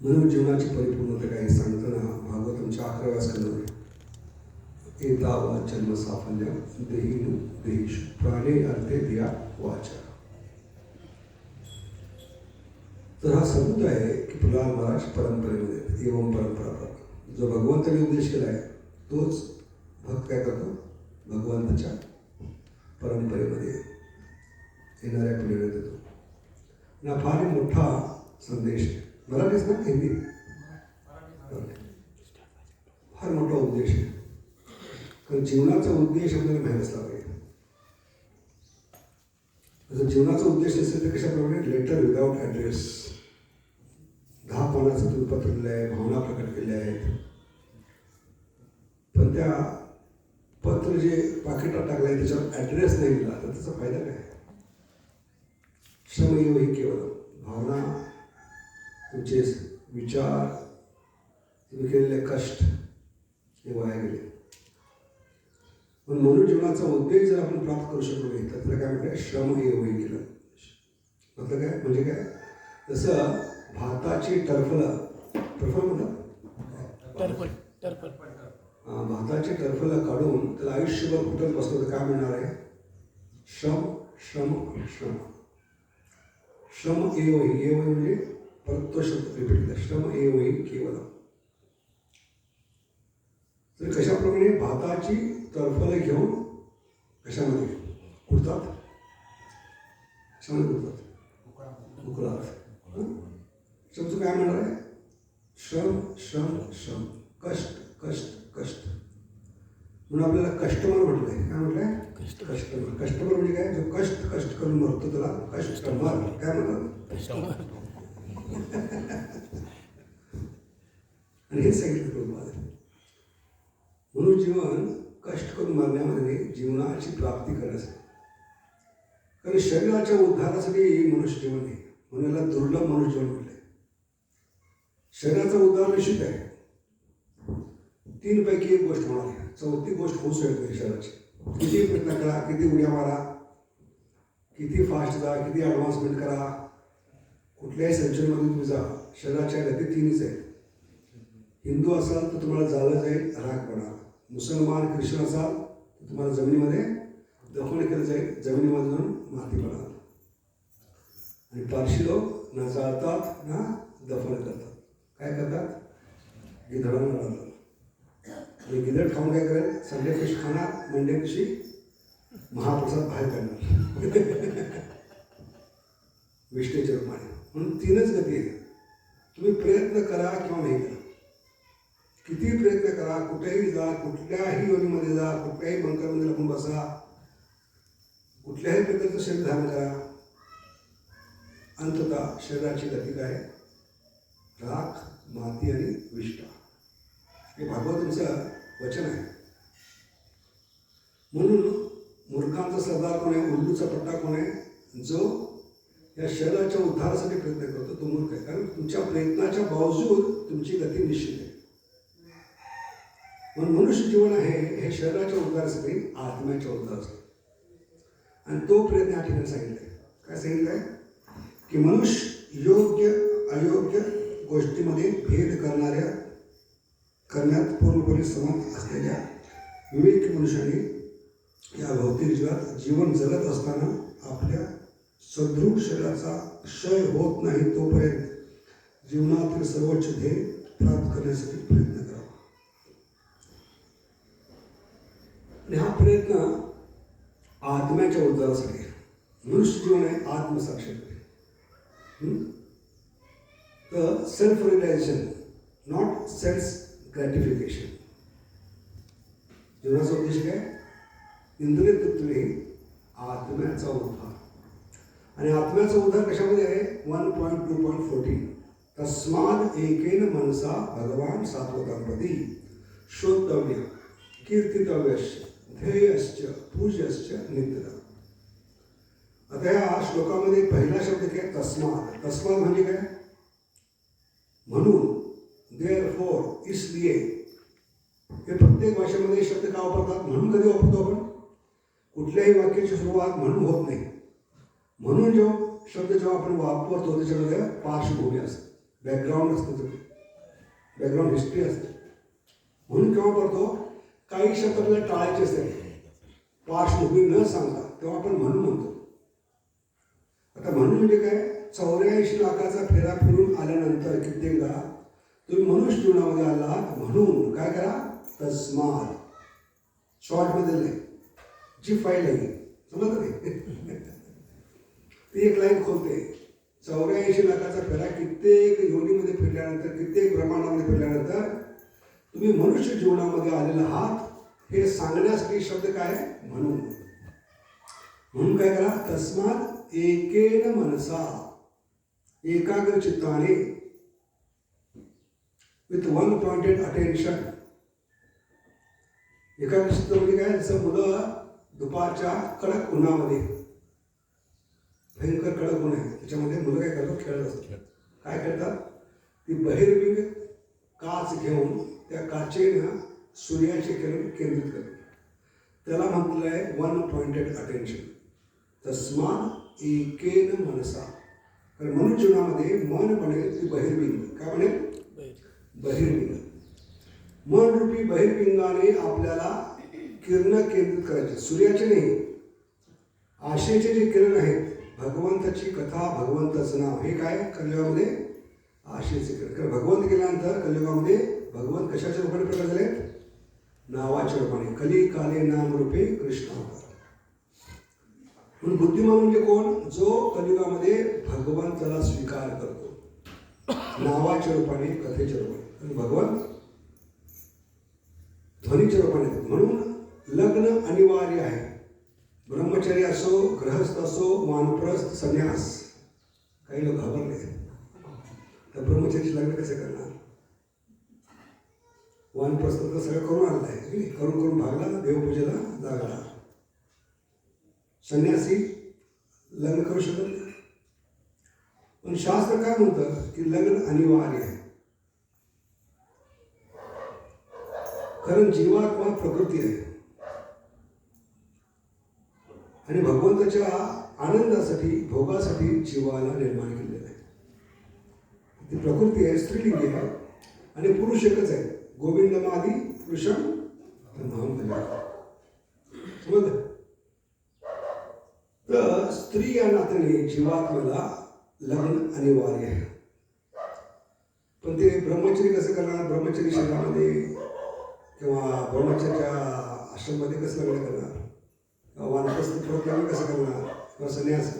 म्हणून जीवनाची परिपूर्णता काही सांगताना भागवतांच्या 11व्या स्कंदामध्ये एतावा जन्म साफल्य देहीनु देहीश प्राणे अर्थे धिया वाचा. तर हा सबूत आहे की प्रल्हाद महाराज परंपरेमध्ये एवं परंपरा जो भगवंताने उपदेश केला आहे तोच भक्त काय करतो, भगवंताच्या परंपरेमध्ये येणाऱ्या पिढीला देतो. हा फार मोठा संदेश आहे. मराठीच ना हिंदी, फार मोठा उद्देश आहे. कारण जीवनाचा उद्देश आपल्याला माहीत असला पाहिजे. जर जीवनाचा उद्देश असेल तर कशाप्रमाणे लेटर विदाउट ॲड्रेस, 10 पानाचं तुम्ही पत्र दिलं आहे, भावना प्रकट केल्या आहेत, पण त्या पत्र जे पाकिटात टाकलं आहे त्याच्यावर ॲड्रेस नाही दिला तर त्याचा फायदा काय. श्रमयोग ही केवळ भावना, तुमचे विचार, तुम्ही केलेले कष्ट हे वाया गेले. पण म्हणून जीवनाचा उद्देश जर आपण प्राप्त करू शकलो नाही तर त्याला काय म्हणतात, श्रम हे वही केलं. म्हटलं काय म्हणजे काय, जसं भाताची टरफलं म्हणतात, भाताची टरफलं काढून त्याला आयुष्यभर कुठत बसलं तर काय मिळणार आहे, श्रम श्रम श्रम. श्रम एवही म्हणजे परत तो शब्द रिपीट केला, श्रम एवही केवळ. तर कशाप्रमाणे भाताची टरफलं घेऊन कशामध्ये कुडतात, कशामध्ये कुडतात, उकळात. शब्द काय म्हणणार आहे, श्रम श्रम श्रम, कष्ट कष्ट कष्ट. म्हणून आपल्याला कस्टमर म्हटलं आहे. काय म्हटलं आहे, कस्टमर. कस्टमर म्हणजे काय, जो कष्ट कष्ट करून मरतो त्याला कस्टमर काय म्हणतात. आणि हे सांगितलं माझं. म्हणून जीवन कष्ट करून मरण्यामध्ये जीवनाची प्राप्ती करायचं. कारण शरीराच्या उद्धारासाठी मनुष्य जीवन आहे, म्हणून याला दुर्लभ मनुष्य जीवन म्हटलं आहे. शरीराचा उद्धार निश्चित आहे, 3 पैकी 1 गोष्ट होणार आहे, 4थी गोष्ट होऊ शकत नाही शरीराची. किती प्रयत्न करा, किती उड्या मारा, किती फास्ट जा, किती ॲडव्हान्समेंट करा, कुठल्याही सेंचुरीमध्ये तुम्ही जा, शरीराच्या गती 3च आहेत. हिंदू असाल तर तुम्हाला जाळलं जाईल, राख पडणार. मुसलमान ख्रिश्चन असाल तर तुम्हाला जमिनीमध्ये दफन केलं जाईल, जमिनीमध्ये जाऊन माती पडणार. आणि पारशी लोक ना जाळतात ना दफन करतात. काय करतात, गिधडांना राहतात. आणि गिधड खाऊन काय करेल, संडे फिश खाणार, मंडे दिवशी महाप्रसाद बाहेर काढणार विष्णूच्या रूपाने. म्हणून 3च गती आहे. तुम्ही प्रयत्न करा किंवा नाही करा, किती प्रयत्न करा, कुठेही जा, कुठल्याही योनीमध्ये जा, कुठल्याही बंकरमध्ये लपून बसा, कुठल्याही प्रकारचं शरीर धारण करा, अंततः शरीराची गती काय, राख, माती आणि विष्ठा. हे भागवतांचं वचन आहे. म्हणून मूर्खांचा सरदार कोण आहे, उल्लूचा पट्टा कोण आहे, जो या शरीराच्या उद्धारासाठी प्रयत्न करतो तो मूर्ख आहे. कारण तुमच्या प्रयत्नाच्या बावजूद तुमची गती निश्चित आहे. म्हणून मनुष्य जीवन आहे हे शरीराच्या उद्धारासाठी, आत्म्याच्या उद्धारासाठी. आणि तो प्रयत्न या ठिकाणी सांगितलं आहे. काय सांगितलं आहे की मनुष्य योग्य अयोग्य गोष्टीमध्ये भेद करण्यात पूर्णपणे समर्थ असलेल्या विवेकी मनुष्याने या भौतिक जगात जीवन जगत असताना आपल्या सदृढ शरीराचा क्षय होत नाही तोपर्यंत जीवनातील सर्वोच्च ध्येय प्राप्त करण्यासाठी प्रयत्न करावा. आणि हा प्रयत्न आत्म्याच्या उद्धारासाठी. मनुष्य जीवन आहे आत्मसाक्षात्कार. तर self realization, not self gratification. जीवनाचा उद्देश काय, इंद्रिय तृप्ती, आत्म्याचा उद्धार. आणि आत्म्याचा उद्धार कशामध्ये आहे, 1.2.14 तस्माद एकेन मनसा भगवान सात्वतांपदी श्रोतव्य कीर्तितव्यश्च ध्येयश्च पूज्यश्च नित्यता. आता या श्लोकामध्ये पहिला शब्द काय, तस्माद. तस्माद म्हणजे काय, म्हणून, देअरफॉर, इसलिए. हे प्रत्येक भाषेमध्ये शब्द का वापरतात, म्हणून कधी वापरतो आपण, कुठल्याही वाक्याची सुरुवात म्हणून होत नाही. म्हणून जो शब्द जेव्हा आपण वापरतो त्याच्यामध्ये पार्श्वभूमी असते, बॅकग्राऊंड असतं त्याचं, बॅकग्राऊंड हिस्ट्री असते. म्हणून केव्हा पडतो काही शब्द आपल्याला टाळायचे असते, पार्श्वभूमी न सांगता, तेव्हा आपण म्हणतो. आता म्हणून म्हणजे काय, 84 लाखाचा फेरा फिरून आल्यानंतर कित्येकदा तुम्ही मनुष्य जीवनामध्ये आला म्हणून काय करा, तस्मात शॉर्टमध्ये नाही, जी फाईल आहे समजलं नाही ती एक लाईन खोलते. 84 लाखाचा फेरा कित्येक योनीमध्ये फिरल्यानंतर, कित्येक ब्रह्मांडामध्ये फिरल्यानंतर तुम्ही मनुष्य जीवनामध्ये आलेला आहात हे सांगण्यासाठी शब्द काय, म्हणून काय करा, तस्मात एकेन मनसा, एकाग्र चित्ताने, विथ वन पॉइंटेड अटेन्शन. एकाग्र चित्त म्हणजे काय, जसं मुलं दुपारच्या कडक उन्हामध्ये, भयंकर कडक ऊन आहे, त्याच्यामध्ये मुलं काय करतात, खेळत असतात. काय खेळतात, ती बहिर्बिंग काच घेऊन त्या काचेनं सूर्याचे किरण केंद्रित करतात. त्याला म्हटलं आहे वन पॉइंटेड अटेन्शन. तस्मात एकेन मनसा, कारण मनुष्य जीवनामध्ये मन बनेल ती बहिर्बिंग, काय बनेल, बहिर्बिंग. मन रूपी बहिर्बिंगाने आपल्याला किरण केंद्रित करायचे, सूर्याचे नाही, आशेचे जे किरण आहेत, भगवंताची कथा, भगवंताचं नाव, हे काय कलियुगामध्ये आशेचे किरण. कारण भगवंत गेल्यानंतर कलियुगामध्ये भगवंत कशाच्या रूपाने प्रकट झाले, नावाच्या रूपाने. कली काले नाम रूपे कृष्ण अवतार. म्हणून बुद्धिमान म्हणजे कोण, जो कलियुगामध्ये भगवंताला स्वीकार करतो, नावाच्या रूपाने, कथेच्या रूपाने. भगवंत ध्वनीच्या रूपाने. म्हणून लग्न अनिवार्य आहे. ब्रह्मचर्य असो, गृहस्थ असो, वानप्रस्थ, संन्यास. काही लोक घाबरले, तर ब्रह्मचर्याचे लग्न कसं करणार, वानप्रस्थ तर सगळं करून आणलं आहे, करून भागला, देवपूजेला लागला. संन्यासी लग्न करू शकत नाही. पण शास्त्र काय म्हणतं की लग्न अनिवार्य आहे. कारण जीवात्मा प्रकृती आहे आणि भगवंताच्या आनंदासाठी, भोगासाठी जीवाला निर्माण केलेलं आहे. ती प्रकृती आहे, स्त्रीलिंगी आहे आणि पुरुष एकच आहे. गोविंदमादी पुरुषम समजलं. तर स्त्री या नात्याने जीवात्म्याला लग्न अनिवार्य आहे. पण ते ब्रह्मचर्य कसं करणार, ब्रह्मचर्य शरीरामध्ये किंवा ब्रह्मचर्याच्या आश्रममध्ये कसं लग्न करणार, किंवा वानप्रस्थ लग्न कसं करणार, किंवा संन्यास.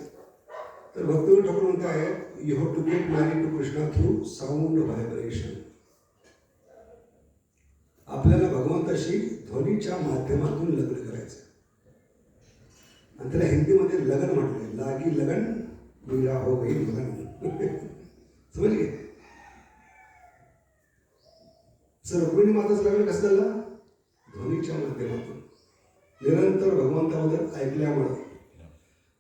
तर भक्ती ठाकूर म्हणत आहे, you have to get married to Krishna through sound vibration. आपल्याला भगवंताशी ध्वनीच्या माध्यमातून लग्न करायचं. आणि त्याला हिंदीमध्ये लगन म्हटलंय, लागी लगन मीरा हो गई लगन. समजले. सर रुक्मिणी माताचं लग्न कसं झालं, ध्वनीच्या माध्यमातून. निरंतर भगवंताबद्दल ऐकल्यामुळं.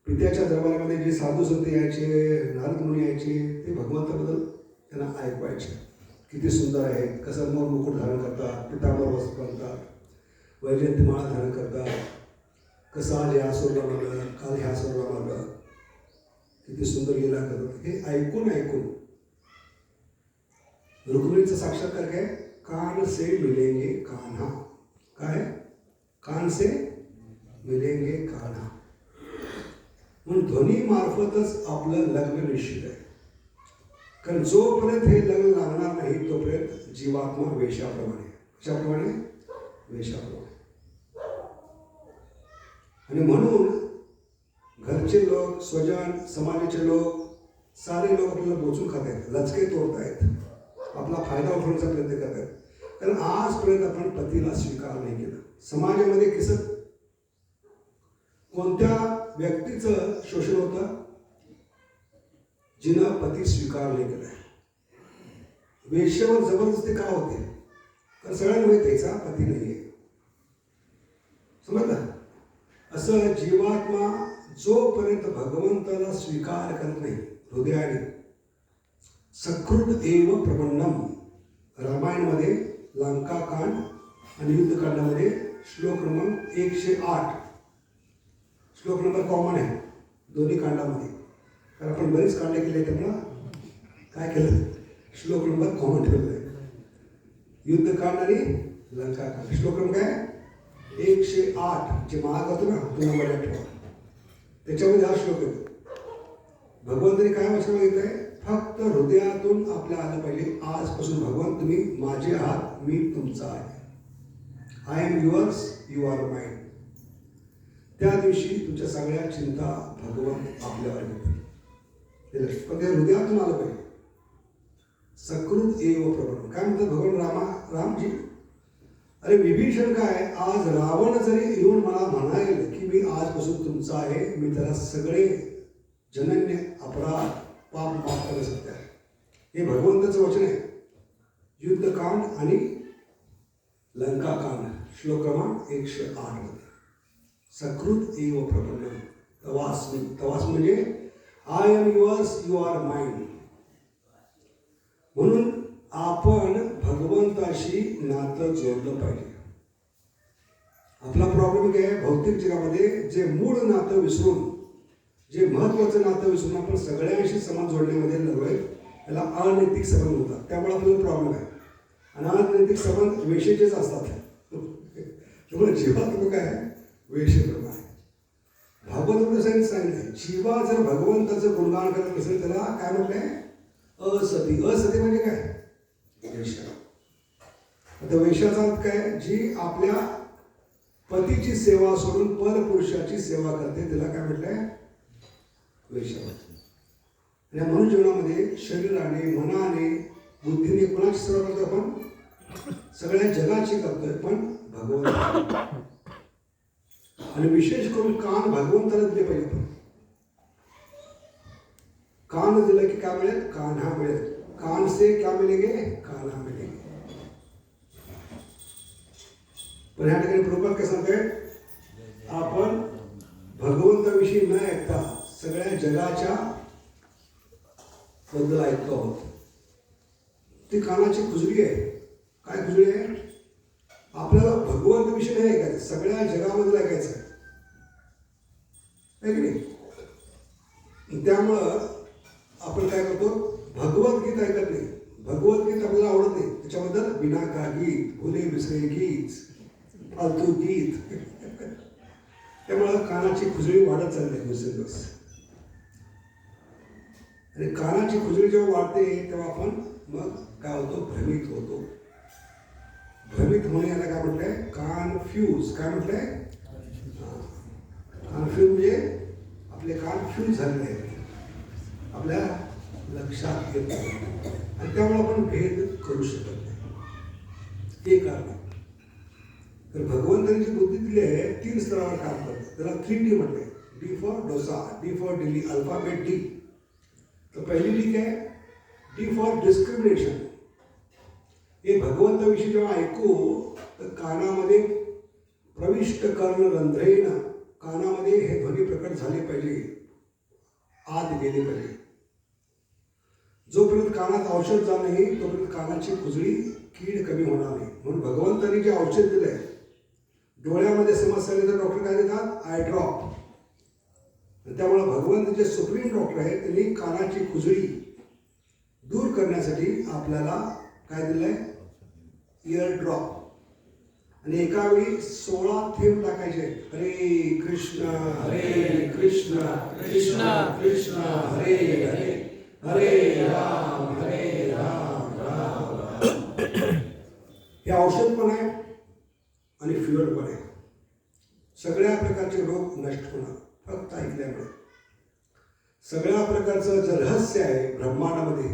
पित्याच्या दरबारामध्ये जे साधू संत यायचे, नारद मुनी यायचे, ते भगवंताबद्दल त्यांना ऐकवायचे. किती सुंदर आहे, कसं मोर मुकुट धारण करतात, पितांबर वस्त्र घालतात, वैजयंतीमाळा धारण करतात, कसं आज ह्या सुरला मारलं, काल ह्या सुरला मारलं, किती सुंदर लीला करतात. हे ऐकून रुक्मिणीचा साक्षात्कार काय, कान से मिलेंगे कान्हा. काय, कान से मिलेंगे कान्हा. म्हणून ध्वनी मार्फतच आपलं लग्न निश्चित आहे. कारण जोपर्यंत हे लग्न लागणार नाही तोपर्यंत जीवात्मा वेशाप्रमाणे. कशाप्रमाणे, वेशाप्रमाणे. आणि म्हणून घरचे लोक, स्वजन, समाजाचे लोक, सारे लोक आपल्याला बोचून खात आहेत, लचके तोडत आहेत, आपला फायदा उठवण्याचा प्रयत्न करत आहेत. कारण आजपर्यंत आपण पतीला स्वीकार नाही केला. समाजामध्ये किसन कोणत्या व्यक्तीचं शोषण होतं, जिनं पती स्वीकार नाही केला. वेश्यावर जबरदस्ती का होते, कारण सगळ्यांना माहित त्याचा पती नाही आहे. समजलं. असं जीवात्मा जोपर्यंत भगवंताला स्वीकार करत नाही हृदयाने, सकृत एव प्रपन्नम. रामायणमध्ये लंकाकांड आणि युद्धकांडामध्ये श्लोक क्रमांक 108, श्लोक नंबर कॉमन आहे दोन्ही कांडामध्ये. कारण आपण बरीच कांड केले, त्यामुळं काय केलं, श्लोक नंबर कॉमन ठेवलेला आहे. युद्धकांड आणि लंकाकांड. श्लोक नंबर काय 108 जे महाग ना तो नंबर आठवा, त्याच्यामध्ये हा श्लोक येतो. भगवंताने काय वचन मागितलंय? फक्त हृदयातून आपल्या आलं पाहिजे, आजपासून भगवान तुम्ही माझे आहात, मी तुमचा आहे. I am yours, you are mine. त्या दिवशी तुमच्या सगळ्या चिंता भगवान आपल्यावर घेतील. पण ते हृदयातून आलं पाहिजे. सकृत एव प्रबळ. काय म्हणतात भगवान रामजी? अरे विभीषण काय, आज रावण जरी येऊन मला म्हणाल की मी आजपासून तुमचा आहे, मी त्याला सगळे जनन्य अपराध पाप माफ करत सत्य आहे. हे भगवंताचं वचन आहे. युद्धकांड आणि लंकाकांड श्लोक क्रमांक 108 मध्ये. सकृत एव प्रबळ तवास्मी. तवास्मी म्हणजे I am yours, you are mine. म्हणून आपण भगवंताशी नातं जोडलं पाहिजे. आपला प्रॉब्लेम काय आहे? भौतिक जगामध्ये जे मूळ नातं विसरून, जे महत्वाचं नातं विसरून आपण सगळ्यांशी संबंध जोडण्यामध्ये लागलोय, त्याला अनैतिक संबंध होतात. त्यामुळे आपल्याला प्रॉब्लेम आहे. आणि अनैतिक संबंध वेशेचेच असतात. त्यामुळे जीवात्मक आहे, वेशेप्रम आहे. भागवताने सांगितलं जीवा जर भगवंताचं गुणगान करत असेल त्याला काय म्हटलंय? असती. असती म्हणजे काय? वेश्या. आता वेश्याचा अर्थ काय? जी आपल्या पतीची सेवा सोडून परपुरुषाची सेवा करते त्याला काय म्हटलंय? वेश्या. आणि म्हणून जीवनामध्ये शरीराने, मनाने, बुद्धीने कोणाची सेवा करतो आपण? सगळ्या जगाची करतोय, पण भगवंत. आणि विशेष करून कान भगवंताला दिले पाहिजे. आपण कान दिलं की काय मिळेल? कान्हा मिळेल. कान से क्या मिलेंगे? कान्हा मिलेंगे. पण ह्या ठिकाणी प्रभुपाद काय सांगताय? आपण भगवंताविषयी न ऐकता सगळ्या जगाच्या बद्दल ऐकतो आहोत. ती कानाची खुजली आहे. काय खुजली आहे? आपल्याला भगवंताविषयी नाही ऐकायचं, सगळ्या जगाबद्दल ऐकायचं आहे की नाही? त्यामुळं आपण काय करतो? भगवद्गीता ऐकत नाही. भगवद्गीता आपल्याला आवडत नाही. त्याच्याबद्दल बिना गीत, भुले विसरे गीत, फालतू गीत. त्यामुळं कानाची खुजळी वाढत चालली दिवसेंदिवस. आणि कानाची खुजळी जेव्हा वाढते तेव्हा आपण मग काय होतो? भ्रमित होतो. भ्रमित होणे याला काय म्हटलंय? कन्फ्यूज. काय म्हटलंय? कन्फ्यूज म्हणजे आपले कान फ्यूज झालेले आहेत, आपल्या लक्षात येत नाही. आणि त्यामुळे आपण भेद करू शकत नाही. हे कारण आहे. तर भगवंतांनी जी बुद्धी दिली आहे 3 स्तरावर काम करते. त्याला 3D म्हटले. D for dosa, D for Delhi, alphabet D. तर पहिली डी काय? D for discrimination. हे भगवंताविषयी जेव्हा ऐकू तर कानामध्ये प्रविष्ट कर्ण रंध्रेन, कानामध्ये हे ध्वनी प्रकट झाले पाहिजे, आत गेले पाहिजे. जोपर्यंत कानात औषध जात नाही तोपर्यंत कानाची खुजळी, कीड कमी होणार नाही. म्हणून भगवंतांनी जे औषध दिलंय, डोळ्यामध्ये समस्या आली तर डॉक्टर काय देतात? I drop. त्यामुळे भगवंत जे सुप्रीम डॉक्टर आहेत त्यांनी कानाची खुजळी दूर करण्यासाठी आपल्याला काय दिलंय? Year drop. आणि एका वेळी 16 थेंब टाकायचे. हरे कृष्ण हरे कृष्ण कृष्ण कृष्ण हरे हरे, हरे राम राम राम. हे औषध पण आहे आणि फ्युअल पण आहे. सगळ्या प्रकारचे रोग नष्ट होणार फक्त ऐकल्यामुळे. सगळ्या प्रकारचं जे रहस्य आहे ब्रह्मांडामध्ये,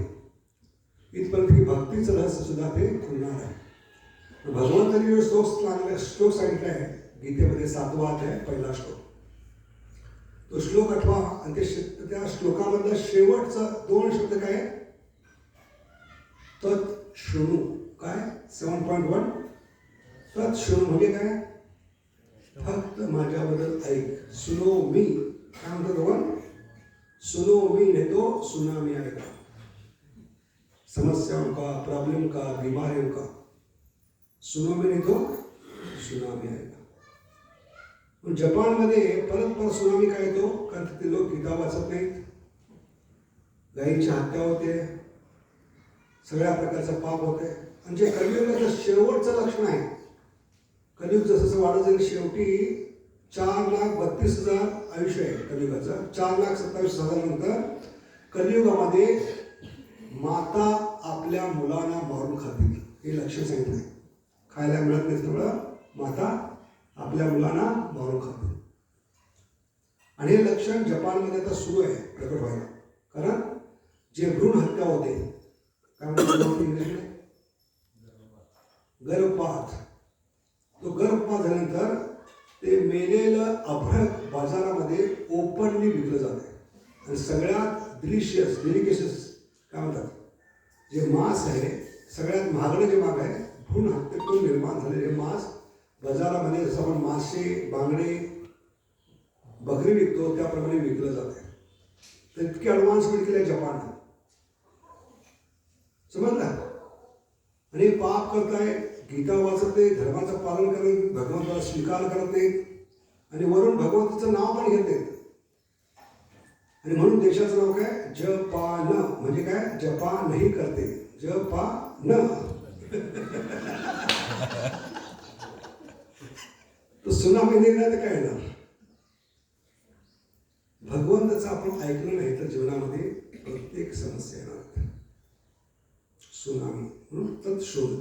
इथपर्यंत की भक्तीचं रहस्य सुद्धा ते खुलणार आहे. भगवंतांनी जो श्लोक सांगितला आहे गीतेमध्ये 7वा अध्याय 1ला श्लोक, तो श्लोक आठवा. आणि त्या श्लोकामधला शेवटचा 2 शब्द काय? तत् शृणु. काय? 7.1 तत् शृणु म्हणजे काय? फक्त माझ्याबद्दल ऐक. सुनो मी. काय म्हणतो भगवान? सुनो मी नहीं तो सुनामी आएगा. समस्याओं का, प्रॉब्लम का, बीमारियों का सुनो मी नहीं तो सुनामी आएगा. जपानमध्ये परत सुनामी काय येतो? कारण तिथे लोक गीता वाचत नाहीत, गायींची हत्या होते, सगळ्या प्रकारचं पाप होत आहे. आणि जे कलियुगाचं शेवटचं लक्षण आहे, कलियुग जसं वाढत जाईल, शेवटी 4,32,000 आयुष्य आहे कलियुगाचं. 4,27,000 नंतर कलियुगामध्ये माता आपल्या मुलांना मारून खातील, हे लक्षण सांगितलं आहे. खायला मिळत नाही त्यामुळं माता आपल्या मुलांना मारून खातील. आणि हे लक्षण जपानमध्ये आता सुरू आहे प्रकट व्हायला. कारण जे भ्रूण हत्या होते, काय म्हणतात इंग्लिशमध्ये, गर्भपात, तो गर्भपात झाल्यानंतर ते मेलेलं अभ्रक बाजारामध्ये ओपनली विकलं जातं. आणि सगळ्यात डिलिशियस काय म्हणतात, जे मांस आहे, सगळ्यात महागडं जे माग आहे, भ्रूण हत्येतून निर्माण झालेले मांस बाजारामध्ये जसं आपण मासे, बांगडे, बकरी विकतो त्याप्रमाणे विकलं जाते. तर इतकी ॲडव्हान्समेंट केली आहे जपाननं, समजला. आणि पाप करताय, गीता वाचत नाही, धर्माचं पालन करत नाही, भगवंताला स्वीकार करत नाहीत, आणि वरून भगवंताचं नाव पण घेत नाहीत. आणि म्हणून देशाचं नाव काय, जपान, म्हणजे काय, जपा नाही करते, जपान. तो सुनामी नाही तर काय येणार. भगवंताचं आपण ऐकलं नाही तर जीवनामध्ये प्रत्येक समस्या येणार. सुनामी म्हणून तत्शोध,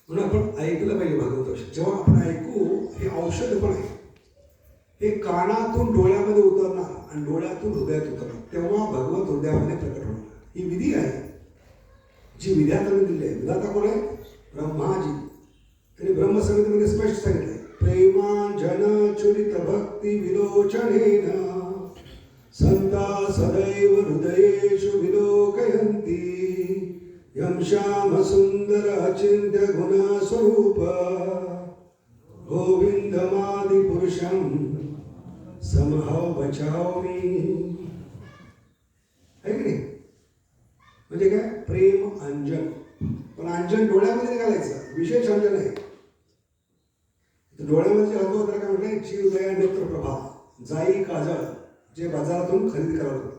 म्हणून आपण ऐकलं पाहिजे भगवंताविषयी. जेव्हा आपण ऐकू, हे औषध पण आहे, हे कानातून डोळ्यामध्ये उतरणार आणि डोळ्यातून हृदयात उतरणार, तेव्हा भगवंत हृदयामध्ये प्रकट होणार. ही विधी आहे जी विधात्याने दिली आहे. विधाता कोण आहे, ब्रह्माजी. त्यांनी ब्रह्मसंहितेमध्ये स्पष्ट सांगितलं आहे, प्रेमांजन चुरित भक्ती विलोचनेन संता सदैव हृदयेषु विलोकयन्ति यं श्याम सुंदर अचिंत्य गुण स्वरूप गोविंदमादि पुरुषम समहव बचावमी. आहे की नाही. म्हणजे काय, प्रेम अंजन. पण अंजन डोळ्यामध्ये घालायचं, विशेष अंजन आहे. डोळ्यामध्ये घालतो तर काय म्हटलंय, जीव दया नेत्र प्रभा, जाई काजळ, जे बाजारातून खरेदी करावं लागतं.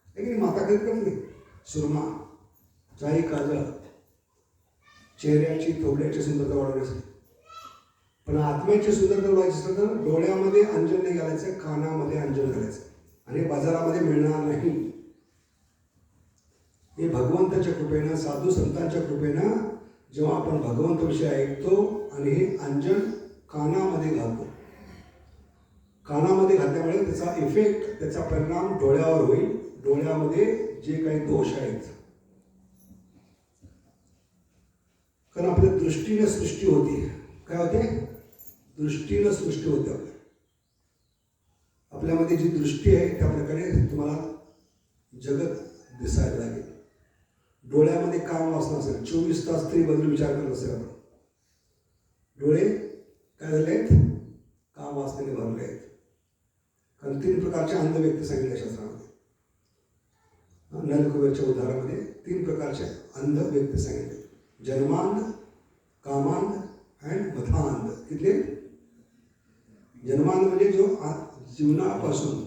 आहे की नाही. माता खरेदी करत नाही. सुरमा, जाई काजळ, चेहऱ्याची तोंडाची सुंदरता वाढवण्यासाठी. पण आत्म्याची सुंदरता वाढवायची असेल तर डोळ्यामध्ये अंजन नाही घालायचं, कानामध्ये अंजन घालायचं. आणि बाजारामध्ये मिळणार नाही. हे भगवंताच्या कृपेनं, साधू संतांच्या कृपेनं जेव्हा आपण भगवंताविषयी ऐकतो आणि हे अंजन कानामध्ये घालतो, कानामध्ये घातल्यामुळे त्याचा इफेक्ट, त्याचा परिणाम डोळ्यावर होईल. डोळ्यामध्ये जे काही दोष आहेत, कारण आपल्या दृष्टीने सृष्टी होती. काय होते, दृष्टीनं सृष्टी होते. आपल्यामध्ये जी दृष्टी आहे त्या प्रकारे तुम्हाला जगत दिसायला लागेल. डोळ्यामध्ये काम वासना असेल, 24 तास स्त्रीबद्दल विचार करत असेल आपण, डोळे काय झाले आहेत, काम वासनेने भरले आहेत. कारण 3 प्रकारचे अंध व्यक्ती सांगितल्या शास्त्रामध्ये. नलकुबेरच्या उदाहरणामध्ये 3 प्रकारचे अंध व्यक्ती सांगितले, जन्मांध, कामांध अँड मथांध. किती, जन्मांध म्हणजे जो जीवनापासून,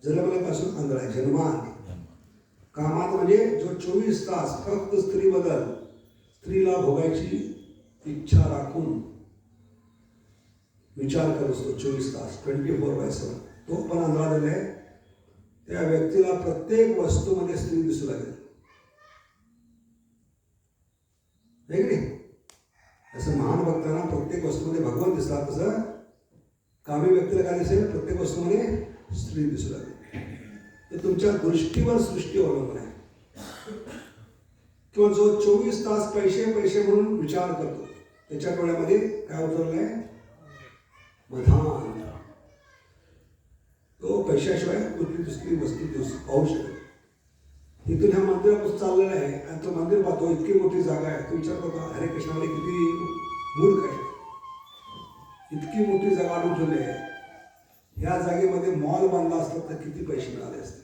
जन्मल्यापासून आंधळा आहे, जन्मांध. कामात म्हणजे जो 24 तास फक्त स्त्रीबद्दल, स्त्रीला भोगायची इच्छा राखून विचार करत असतो 24 तास, 24/7, तो पण आंधळा झाला आहे. त्या व्यक्तीला प्रत्येक वस्तूमध्ये स्त्री दिसू लागेल. आहे की नाही. असं महान भक्तांना प्रत्येक वस्तूमध्ये भगवान दिसतात, तसं कामी व्यक्तीला काय दिसेल, प्रत्येक वस्तूमध्ये स्त्री दिसू लागेल. तर तुमच्या दृष्टीवर सृष्टी अवलंबून आहे. किंवा जो 24 तास पैसे पैसे म्हणून विचार करतो, त्याच्या डोळ्यामध्ये काय उतरलंय, मधान. तो पैशाशिवाय कुठली दुसरी वस्तू पाहू शकतो. इथून ह्या मंदिरापासून चाललेला आहे आणि तो मंदिर पाहतो, इतकी मोठी जागा आहे. तो विचार करतो, हरे कृष्णाने किती मूर्ख आहे, इतकी मोठी जागा आणून ठेवली आहे. ह्या जागेमध्ये मॉल बांधला असता तर किती पैसे मिळाले असते.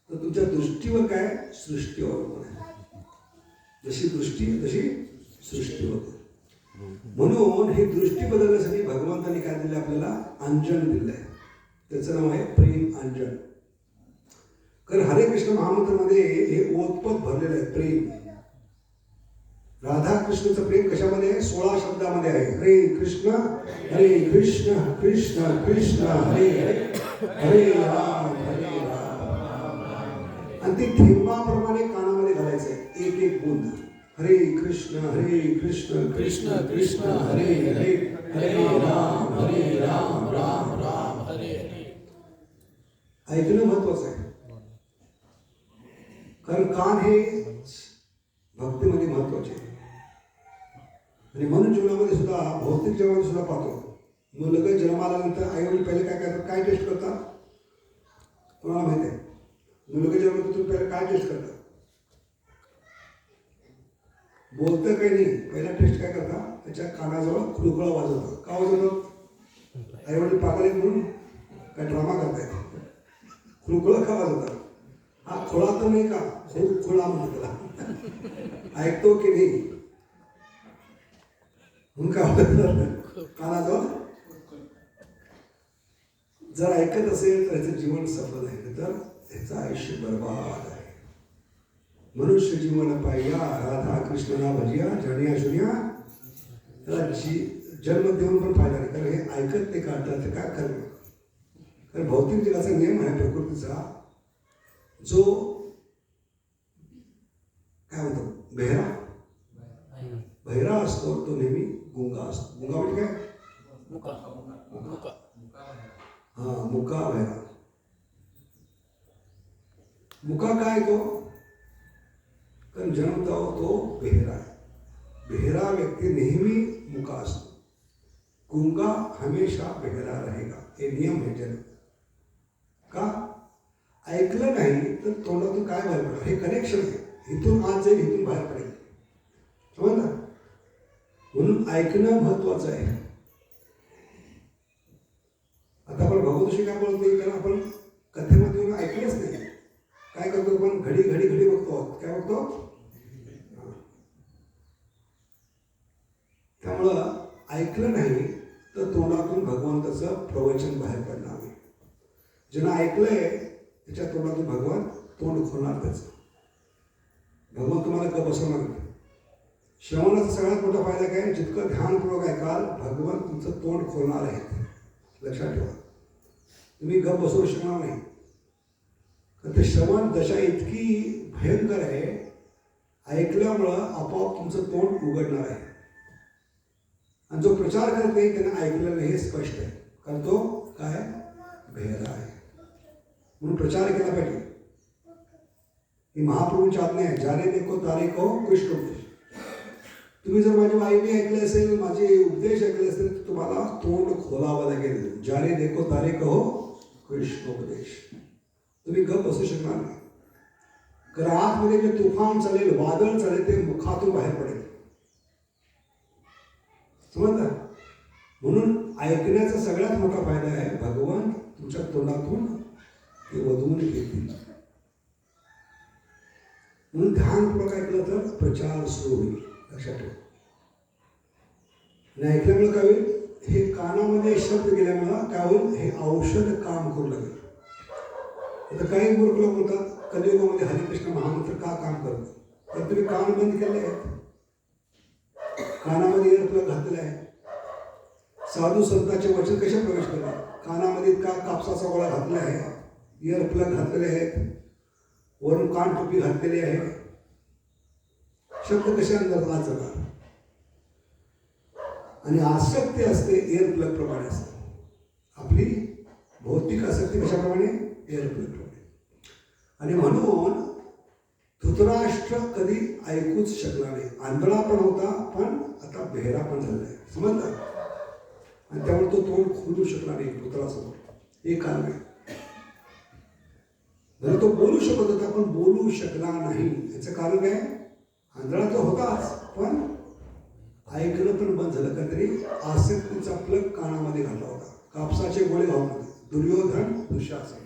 तर तुमच्या दृष्टीवर काय, सृष्टी अवलंबून आहे. जशी दृष्टी तशी सृष्टी होते. म्हणून ही दृष्टी बदलण्यासाठी भगवंतांनी काय दिलं आपल्याला, अंजन दिलं आहे. त्याचं नाव आहे प्रेम अंजन. कारण हरे कृष्ण महामंत्रामध्ये हे ओत ओतप्रोत भरलेलं आहे प्रेम. राधाकृष्णाचं प्रेम कशामध्ये आहे? 16 शब्दामध्ये आहे. हरे कृष्ण कृष्ण कृष्ण हरे हरे हरे राम हरे राम. आणि ते थेंबाप्रमाणे कानामध्ये घालायचं आहे, एक एक बूंद. हरे कृष्ण कृष्ण कृष्ण हरे हरे हरे राम राम राम हरे हरे. ऐकणं महत्वाचं आहे, कारण कान हे भक्तीमध्ये महत्वाचे आहे. आणि म्हणून जीवनामध्ये सुद्धा, भौतिक जीवनामध्ये सुद्धा पाहतो, मुलगा जन्माला नंतर आई वडील पहिले काय करतात? काय टेस्ट करतात? तुम्हाला माहिती आहे? मुलगा जन्माला तुम्ही पहिले काय टेस्ट करतात? बोलतं काही नाही, पहिला टेस्ट काय करतात? त्याच्या कानाजवळ खुळखुळा वाजवतात. का वाजवतात? आई वडील पागल आहेत म्हणून काय ड्रामा करतायत? खुळखुळा का वाजवतात? हा खोळा तर नाही का, खुळखुळा म्हणतो त्याला. ऐकतो की नाही म्हणून काय वाजवतात कानाजवळ? जर ऐकत असेल तर याचं जीवन सफल आहे, तर त्याचं आयुष्य बर्बाद आहे. मनुष्य जीवन पाहिया राधा कृष्णना भजिया जनिया शुनिया. त्याला जन्म देऊन पण फायदा नाही, कारण हे ऐकत ते काढतात तर काय करणार? कारण भौतिक जगाचा नियम आहे प्रकृतीचा, जो काय म्हणतो बहिरा असतो तो नेहमी गुंगा असतो. गुंगा म्हणजे काय? मुका बहिरा. मुका काय तो? कारण जन्मता तो बेहरा आहे. बेहरा व्यक्ती नेहमी मुका असतो, गुंगा हमेशा बेहरा रहेगा. हे नियम आहे जन्म. का? ऐकलं नाही तर तोंडातून काय बाहेर पडेल? हे कनेक्शन आहे, इथून आत जाईल, इथून बाहेर पडेल. समजलं? म्हणून ऐकणं महत्वाचं आहे. आता आपण भगवतशी काय बोलतोय? कारण आपण कथेमध्ये येऊन ऐकलंच नाही. काय करतो आपण? घडी घडी घडी बघतो. काय बघतो? त्यामुळं ऐकलं नाही तर तोंडातून भगवंताचं प्रवचन बाहेर पडणार नाही. ज्यांना ऐकलंय त्याच्या तोंडातून भगवान तोंड खोलणार त्याचं. भगवान तुम्हाला गप बसवणार नाही. श्रवणाचा सगळ्यात मोठा फायदा काय? जितकं ध्यानपूर्वक ऐकाल भगवान तुमचं तोंड खोलणार आहे. लक्षात ठेवा, तुम्ही गप बसवू शकणार नाही. कारण ते श्रवण दशा इतकी भयंकर आहे, ऐकल्यामुळं आपोआप तुमचं तोंड उघडणार आहे. आणि जो प्रचार करत नाही त्याने ऐकलेलं नाही हे स्पष्ट आहे, कारण तो काय? भेदा आहे. म्हणून प्रचार केला पाहिजे. ही महाप्रभूंची आज्ञा आहे, जाने देखो तारे को कृष्ण उपदेश. तुम्ही जर माझी वाहिनी ऐकले असेल, माझे उपदेश ऐकले असेल तर तुम्हाला तोंड खोलावं लागेल. जाने देखो तारे को कृष्ण उपदेश. तुम्ही गप बसू शकणार नाही, कारण आतमध्ये जे तुफान चालेल, वादळ चालेल, ते मुखातून बाहेर पडेल. समजलं? म्हणून ऐकण्याचा सगळ्यात मोठा फायदा आहे, भगवान तुमच्या तोंडातून ते वधवून घेतील. म्हणून ध्यानपूर्वक ऐकलं तर प्रचार सुरू होईल. लक्षात ठेवा. आणि ऐकल्यामुळे काय होईल? हे कानामध्ये शब्द गेल्यामुळं काय होईल? हे औषध काम करू लागेल. आता काही मूर्ख लोक बोलतात कलियुगामध्ये हरिकृष्ण महामंत्र का काम करतो? तर तुम्ही कान बंद केले आहेत, कानामध्ये इयरप्लग घातलेला आहे. साधू संतांचे वचन कसे प्रवेश करतात? कानामध्ये का कापसाचा गोळा घातला आहे, इयरप्लग घातलेले आहेत, वरून कान टोपी घातलेली आहे. शब्द कशा अंदर आत जातात? आणि आसक्ती असते इयरप्लग प्रमाणे असते. आपली भौतिक आसक्ती कशाप्रमाणे? इयरप्लग प्रमाणे. आणि म्हणून धृतराष्ट्र कधी ऐकूच शकला नाही. आंधळा पण होता, पण आता बेहरा पण झाला आहे. समजलं? आणि त्यामुळे तो तोंड खोलू शकला नाही पुत्रासमोर. हे कारण आहे. जर तो बोलू शकत होता पण बोलू शकला नाही, याचं कारण काय? आंधळा तो होताच, पण ऐकणं पण बंद झालं. काहीतरी आसक्तीचा प्लग कानामध्ये घातला होता. कापसाचे गोळे घालून होते. दुर्योधन दुःशासन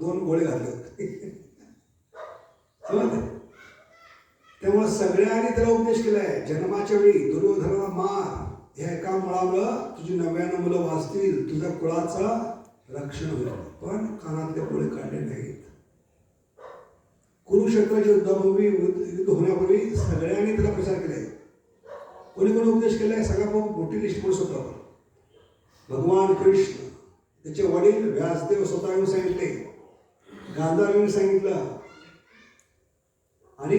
2 गोळे घातले होते. समजले? त्यामुळे सगळ्यांनी त्याला उपदेश केलाय. जन्माच्या वेळी दुर्योधनाला मार, ह्या एका मुळामुळं तुझी 99 मुलं वाचतील, तुझ्या कुळाचं रक्षण होईल. पण कानातले गोळे काढले नाहीत. कुरुक्षेत्राच्या युद्धापूर्वी युद्ध होण्यापूर्वी सगळ्यांनी त्याला प्रचार केलाय. कोणी कोणी उपदेश केलाय? सगळ्या मोठी लिस्ट म्हणू शकतो आपण. भगवान कृष्ण, त्याचे वडील व्यासदेव स्वतः येऊन सांगितले, गांधार येऊन सांगितलं, आणि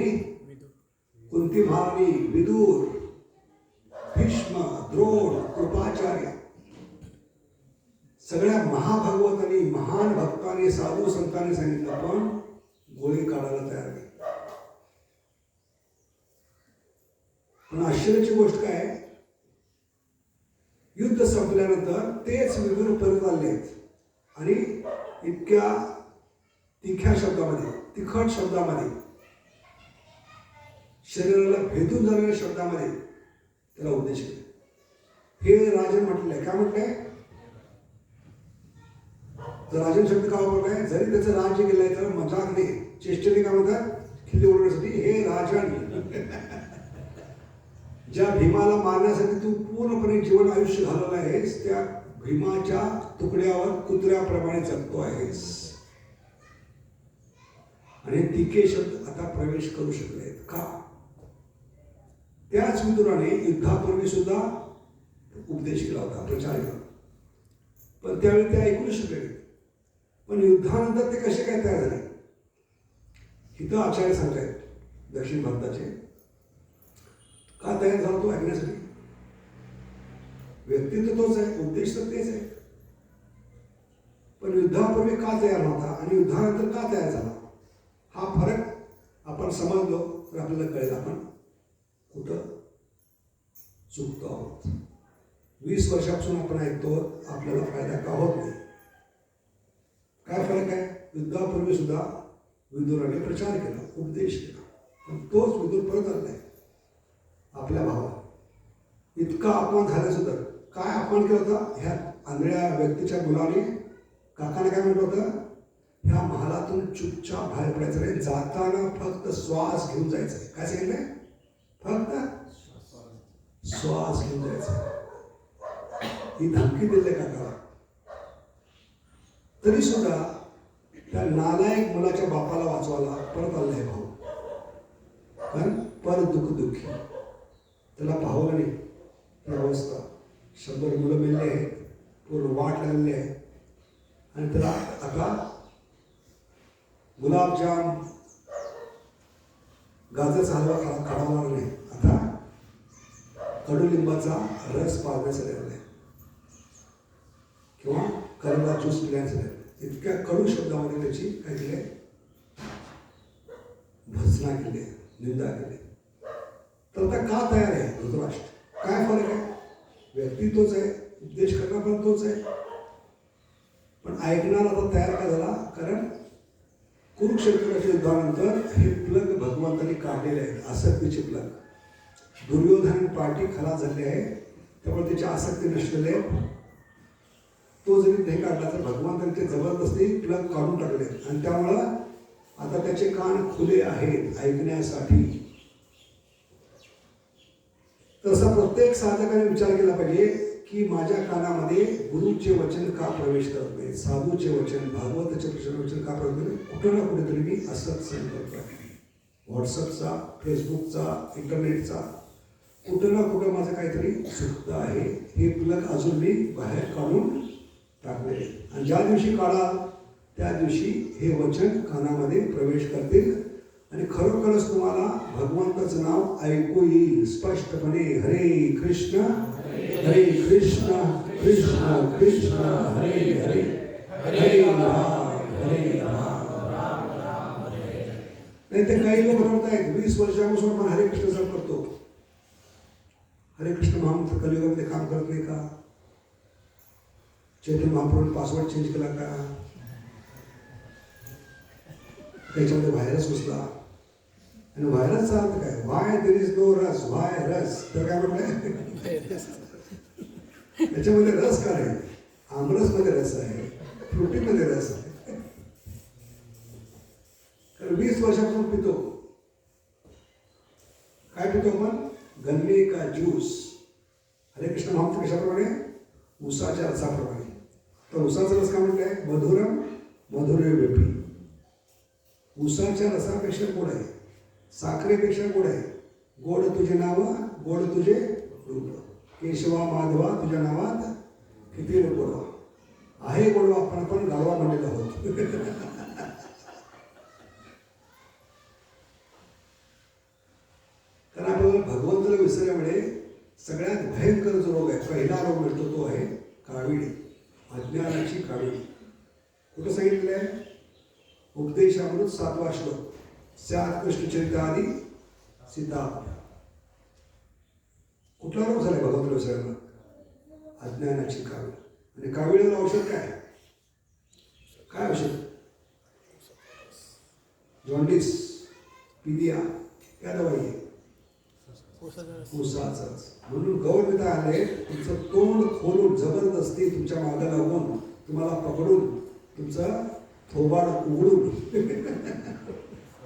कुंती महाराणी, विदुर, भीष्म, द्रोण, कृपाचार्य, सगळ्या महाभागवतांनी, महान भक्तांनी, साधू संतांनी सांगितलं, पण गोळी काढायला तयार नाही. पण आश्चर्याची गोष्ट काय, युद्ध संपल्यानंतर तेच विदुर परत आले आहेत आणि इतक्या तिखट शब्दामध्ये, शरीराला भेदून जाणाऱ्या शब्दामध्ये त्याला उपदेश केला. हे राजन म्हटलंय. काय म्हटलंय? तर राजन शब्द का वापरलाय? जरी त्याचं राज्य गेलंय तर मजाक नाही, चेष्टेने काय म्हणतात, खिल्ली उडवण्यासाठी. हे राजन, ज्या भीमाला मारण्यासाठी तू पूर्णपणे जीवन आयुष्य घालवलं आहेस, त्या भीमाच्या तुकड्यावर कुत्र्याप्रमाणे जगतो आहेस. आणि तिखे शब्द आता प्रवेश करू शकले आहेत का? त्याच विदुराने युद्धापूर्वी सुद्धा उपदेश केला होता, प्रचार केला, पण त्यावेळी ते ऐकू शकले. पण युद्धानंतर ते कसे काय तयार झाले? इथं आचार्य सांगतायत दक्षिण भारताचे, का तयार झाला तो ऐकण्यासाठी. व्यक्तित्व तोच आहे, उद्देश तर तेच आहे, पण युद्धापूर्वी का तयार नव्हता आणि युद्धानंतर का तयार झाला, हा फरक आपण समजलो तर आपल्याला कळेल आपण कुठं चुकतो आहोत. 20 वर्षापासून आपण ऐकतो, आपल्याला फायदा का होत नाही. काय फरक आहे? युद्धापूर्वी सुद्धा विदुराने प्रचार केला, उपदेश केला, पण तोच विदुर परत आलाय आपल्या भावाला. इतका अपमान झाला सुद्धा. काय अपमान केला होता? ह्या आंधळ्या व्यक्तीच्या मुलाने काकाने काय म्हटलं होतं? ह्या महालातून चुपचाप बाहेर पडायचं नाही, जाताना फक्त श्वास घेऊन जायचंय. काय सांगितलंय? फक्त श्वास घेऊन जायचं. ही धमकी दिली काकाला. तरी सुद्धा त्या नालायक मुलाच्या बापाला वाचवायला परत आलाय भाऊ. कारण पर दुःखी त्याला पाहवलं नाही. ही अवस्था, 100 मुलं मिळले आहेत, पूर्ण वाट लागलेली आहे, आणि त्याला आता गुलाबजाम, गाजरचा हलवा खावणार नाही, आता कडुलिंबाचा रस पाजण्याचं निर्णय किंवा करेला ज्यूस पिण्याचं निर्णय. इतक्या कडू शब्दामध्ये त्याची काय केले? भर्त्सना केली, निंदा केली. तर आता का तयार आहे धृतराष्ट्र? काय फरक आहे? व्यक्ती तोच आहे, उपदेश करणार पण तोच आहे, पण ऐकणार आता तयार का झाला? कारण कुरुक्षेत्राच्या युद्धानंतर हे प्लग भगवंतांनी काढलेले आहेत, आसक्तीचे प्लग. दुर्योधन पार्टी खलास झाली आहे, त्यामुळे त्याची आसक्ती नसलेले. तो जरी नाही काढला तर भगवंतांचे जबरदस्ती प्लग काढून टाकले, आणि त्यामुळं आता त्याचे कान खुले आहेत ऐकण्यासाठी. तसा प्रत्येक साधकाने विचार केला पाहिजे की माझ्या कानामध्ये गुरुचे वचन का प्रवेश करत नाही, साधूचे वचन, भागवताचे वचन का प्रवेश करत नाही. कुठं ना कुठेतरी मी असंच सहन करतो आहे. व्हॉट्सअपचा, फेसबुकचा, इंटरनेटचा कुठं ना कुठं माझं काहीतरी चुकतं आहे. हे प्लग अजून मी बाहेर काढून टाकले, आणि ज्या दिवशी काढाल त्या दिवशी हे वचन कानामध्ये प्रवेश करतील, आणि खरोखरच तुम्हाला भगवंताचं नाव ऐकू येईल स्पष्टपणे. हरे कृष्ण कृष्ण कृष्ण हरे हरे, हरे राम नाही तर काही लोक म्हणतायत 20 वर्षापासून आपण हरे कृष्ण जप करतो. हरे कृष्ण महामंत्र कलियुगामध्ये काम करत नाही का? चैतन्य महाप्रभूंनी पासवर्ड चेंज केला का? त्याच्यामध्ये व्हायरस घुसला, आणि व्हायरसचा अर्थ काय? वाय देर इज नो रस, वाय रस. तर काय म्हटलंय? त्याच्यामध्ये रस काय आहे? आमरसमध्ये रस आहे, फ्रुटीमध्ये रस आहे. कारण 20 वर्षापासून पितो. काय पितो आपण? गन्ने का ज्यूस. हरे कृष्ण महामंत्र कशाप्रमाणे? उसाच्या रसाप्रमाणे. तर उसाचा रस काय म्हणताय? मधुरम मधुरे वेपी. उसाच्या रसापेक्षा गोड आहे, साखरेपेक्षा गोड आहे. गोड तुझे नाव, गोड तुझे रूप, केशवा माधवा तुझ्या नावात किती गोडवा आहे. गोडवा आपण गाडवा म्हणलेला आहोत. कारण आपल्याला भगवंताला विसरल्यामुळे सगळ्यात भयंकर जो रोग आहे, पहिला रोग मिळतो तो आहे काविळी, अज्ञानाची काविळी. कुठं सांगितलेलं आहे? उपदेशामृत 7वा श्लोक, स्यात् कृष्णचरितादि सीता. कुठला रोग झालाय भगवंताला विसरला? अज्ञानाची काविळी. आणि काविळीवर औषध काय? काय औषध? जॉन्डिस, पीलिया, क्या दवाई आहे? ऊसाचाच. म्हणून गौरविता आले, तुमचं तोंड खोलून जबरदस्ती तुमच्या मागे लागून तुम्हाला पकडून तुमचं थोबाड उघडून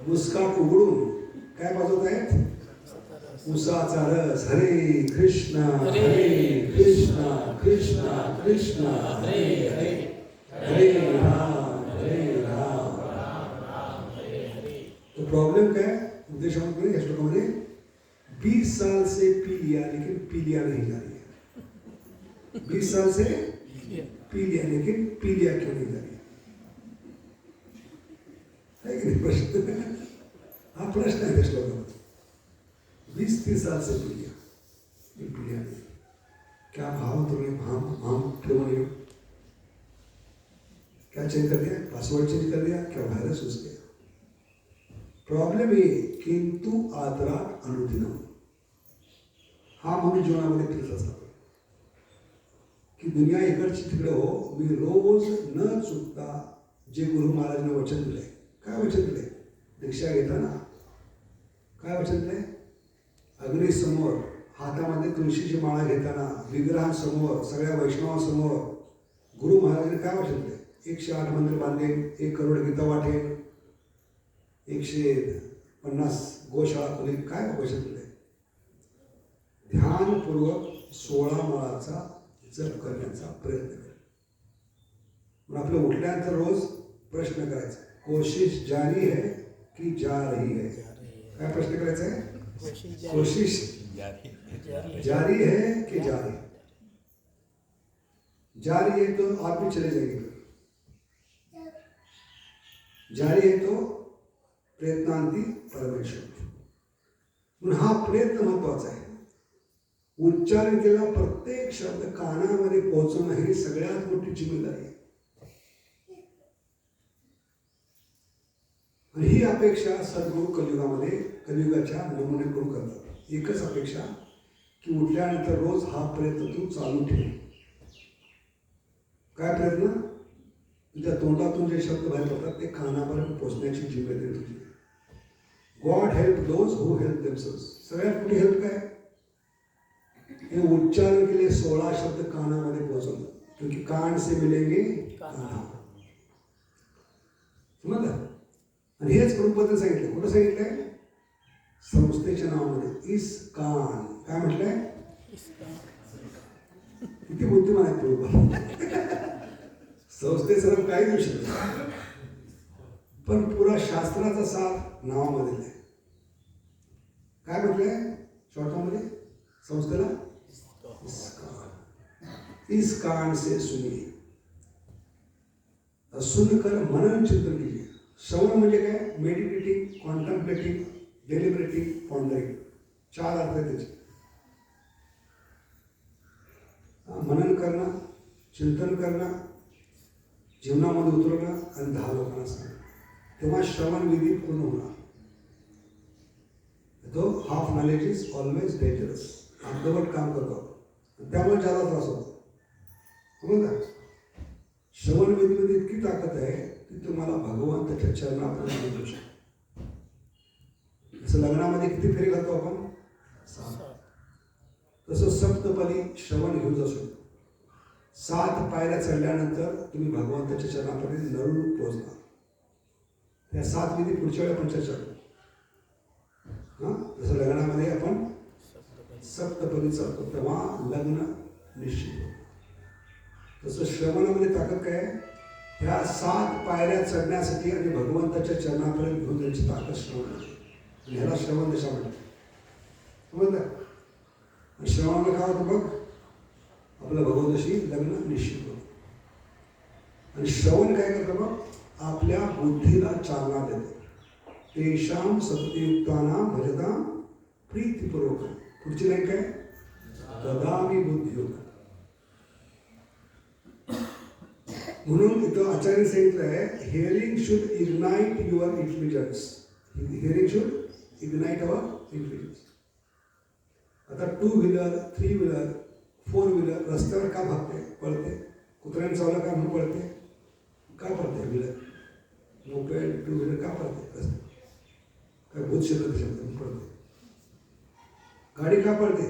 मुस्काट उघडून काय वाजवत आहेत? ऊसाचा रस. हरे कृष्ण हरे कृष्ण कृष्ण कृष्ण हरे हरे हरे राम हरे राम. तो प्रॉब्लेम काय उद्देशामध्ये या श्लोकामध्ये? 20 साल से पी लिया लेकिन पी लिया नहीं जा रही है. 20 साल से पी लिया लेकिन पी लिया क्यों नहीं जा रही है कि नहीं? प्रश्न हा प्रश्न आहे श्लोकामध्ये. 20-30 साल से पी लिया लेकिन पी लिया नहीं. क्या भाव तुमने भाम क्यों नहीं? क्या चेंज कर दिया? पासवर्ड चेंज कर दिया? क्या वायरस घुस गया? प्रॉब्लेम ये किंतु आदरात अनुदिनम. हा म्हणून जीवनामध्ये फिरत असतात की दुनिया इकडची तिकडे हो, मी रोज न चुकता जे गुरु महाराजांना वचन दिलंय. काय वचन दिलंय? दीक्षा घेताना काय वचन दिलंय? अग्नीसमोर हातामध्ये तुळशीची माळा घेताना, विग्रहांसमोर, सगळ्या वैष्णवांसमोर गुरु महाराजांनी काय वचन दिलंय? 108 मंदिर बांधेन, 1 करोड गीता वाटेन, 150 गोशाळा खोलीत. काय वचन दिलंय? ध्यानपूर्वक 16 माळाचा जप करण्याचा प्रयत्न कर. मग आपलं उठल्यानंतर रोज प्रश्न करायचा, कोशिश जारी है की जा रही है? काय प्रश्न करायचा आहे? कोशिश जारी है कि जा रही है? जारी है तो आप भी चले जाएंगे, जारी है तो प्रयत्नांती परमेश्वर. म्हणून हा प्रयत्न महत्वाचा आहे. उच्चारण केलेला प्रत्येक शब्द कानामध्ये पोहोचवणं ही सगळ्यात मोठी जिम्मेदारी आहे. आणि ही अपेक्षा सद्गुरू कलियुगामध्ये कलियुगाच्या नमुनेकडून करतात. एकच अपेक्षा की उठल्यानंतर रोज हा प्रयत्न तू चालू ठेव. काय प्रयत्न? तुझ्या तोंडातून जे शब्द बाहेर पडतात ते कानापर्यंत पोहोचण्याची जिम्मेदारी तुझी. God help those who help themselves. सगळ्यात मोठी हेल्प काय? हे उच्चारण केले 16 शब्द कानामध्ये पोहोचवलं, क्योंकि कान से मिलेंगे काना. समजलं? आणि हेच प्रभुपदांनी सांगितलं. कुठं सांगितलंय? संस्थेच्या नावामध्ये इस्कॉन. काय म्हटलंय? किती बुद्धिमान आहेत प्रभुपाद. संस्थेचं नाव काही देऊ शकत, पण पुरा शास्त्राचा साथ नावामध्ये आहे. काय म्हटलंय शॉर्टमध्ये संस्थेला? इस कान से सुनिए, सुनकर मनन चिंतन कीजिए. श्रवण म्हणजे काय? Meditating, कॉन्टम्प्लेटिंग, डेलिब्रेटिंग, pondering. 4 अर्थ आहेत त्याचे. मनन करणं, चिंतन करणं, जीवनामध्ये उतरवणं आणि 10 लोकांना सांगणं. तेव्हा श्रवण विधी पूर्ण होणार. तो half knowledge is always dangerous. अर्धवट काम करतो त्यामुळे ज्यादा त्रास होतो. समजा श्रवण विधीमध्ये इतकी ताकद आहे की तुम्हाला भगवंताच्या चरणापर्यंत देऊ शकतो. जसं लग्नामध्ये किती फेरी घालतो आपण? 7. तसं सप्तपदी श्रवण घेऊन जाऊ शकतो. 7 पायऱ्या चढल्यानंतर तुम्ही भगवंताच्या चरणापर्यंत नरून पोहोचणार. त्या 7 विधी पुढच्या वेळी आपण चर्चा करू. जसं लग्नामध्ये आपण सप्तपदी चालतो तेव्हा लग्न निश्चित होतं. तसं श्रवणामध्ये ताकद काय आहे? ह्या 7 पायऱ्या चढण्यासाठी आणि भगवंताच्या चरणापर्यंत घेऊन जायची ताकद श्रवण आहे. आणि ह्याला श्रवण दशा म्हणतात. समजलं? आणि श्रवणाला काय होतं बघ, आपलं भगवंताशी लग्न निश्चित होतं. आणि श्रवण काय करतं बघ, आपल्या बुद्धीला चालना देते. तेषाम सत्ययुक्तानां भजतां प्रीतिपूर्वक. पुढची लाईन काय, ददामी बुद्धियोग. म्हणून इथं आचार्य सांगितलं आहे, hearing should ignite your intelligence. Hearing should ignite our intelligence. आता 2 व्हीलर 3 व्हीलर 4 व्हीलर रस्त्यावर का भागते, पळते? कुत्र्याने चावलं का म्हणून पळते? का पळते व्हीलर? मोपेड 2 व्हीलर का पळते? रस्ते काय भूत शब्द शब्द पळते? गाडी का पळते?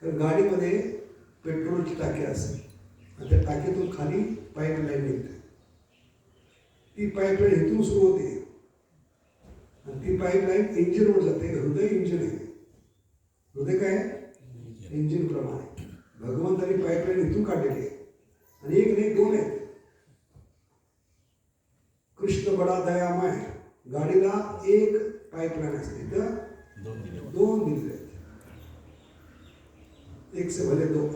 तर गाडीमध्ये पेट्रोलची टाकी असते आणि त्या टाकीतून खाली पाईपलाईन निघते. ती पाईपलाईन इथून सुरू होते आणि ती पाईपलाईन इंजिनवर जाते. हृदय इंजिन आहे. हृदय काय? इंजिन प्रमाणे भगवंतानी पाईपलाईन इथून काढलेली आहे. आणि एक नाही 2 आहेत. कृष्ण बडा दयामय. गाडीला एक पाईपलाईन असते, तर 2 दिले आहेत. एक से भले 2.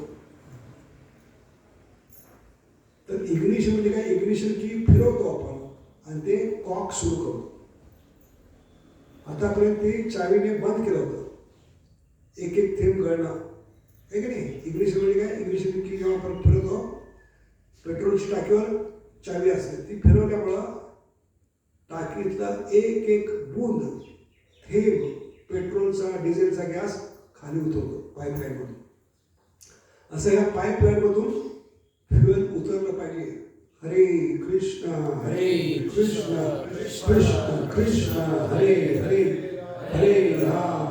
तर इग्निशन म्हणजे काय? इग्निशन की फिरवतो आपण आणि ते कॉक सुरू करतो. आतापर्यंत ते चावीने बंद केलं होतं, एक एक थेंब गळणं आहे की नाही. इग्निशन म्हणजे काय? इग्निशन की जेव्हा आपण फिरवतो, पेट्रोलची टाकीवर चावी असते, ती फिरवल्यामुळं टाकीतला एक एक बूंद थेंब पेट्रोलचा डिझेलचा गॅस खाली उतरतो पाईपलाईनमधून. असं या पाईपलाईनमधून फ्युएल उतरलं पाहिजे. हरे कृष्ण कृष्ण कृष्ण कृष्ण हरे हरे हरे राम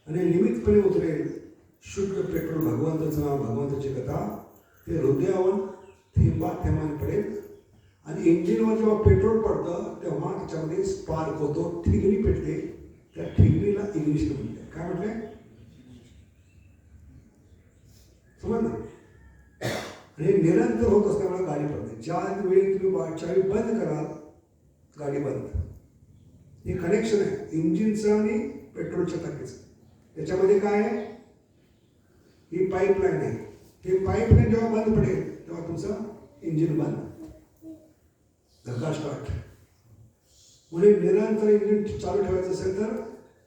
आणि निमित्तपणे उतरेल शुद्ध पेट्रोल. भगवंताचं नाव, भगवंताची कथा ते हृदयावर थेंबा थेंबाने पडेल. आणि इंजिनवर जेव्हा पेट्रोल पडतं तेव्हा त्याच्यामध्ये स्पार्क होतो, ठिगणी पेटते. त्या ठिगणीला इग्निशन म्हणते. काय म्हटलंय? समजलं? आणि निरंतर होत असल्यामुळे गाडी पडते. ज्या वेळी तुम्ही चावी बंद कराल, गाडी बंद. हे कनेक्शन आहे इंजिनचं आणि पेट्रोलच्या टाकीचं. त्याच्यामध्ये काय आहे? ही पाईपलाईन आहे. हे पाईपलाईन जेव्हा बंद पडेल तेव्हा तुमचं इंजिन बंद, धक्का स्टार्ट. म्हणून निरंतर इंजिन चालू ठेवायचं असेल तर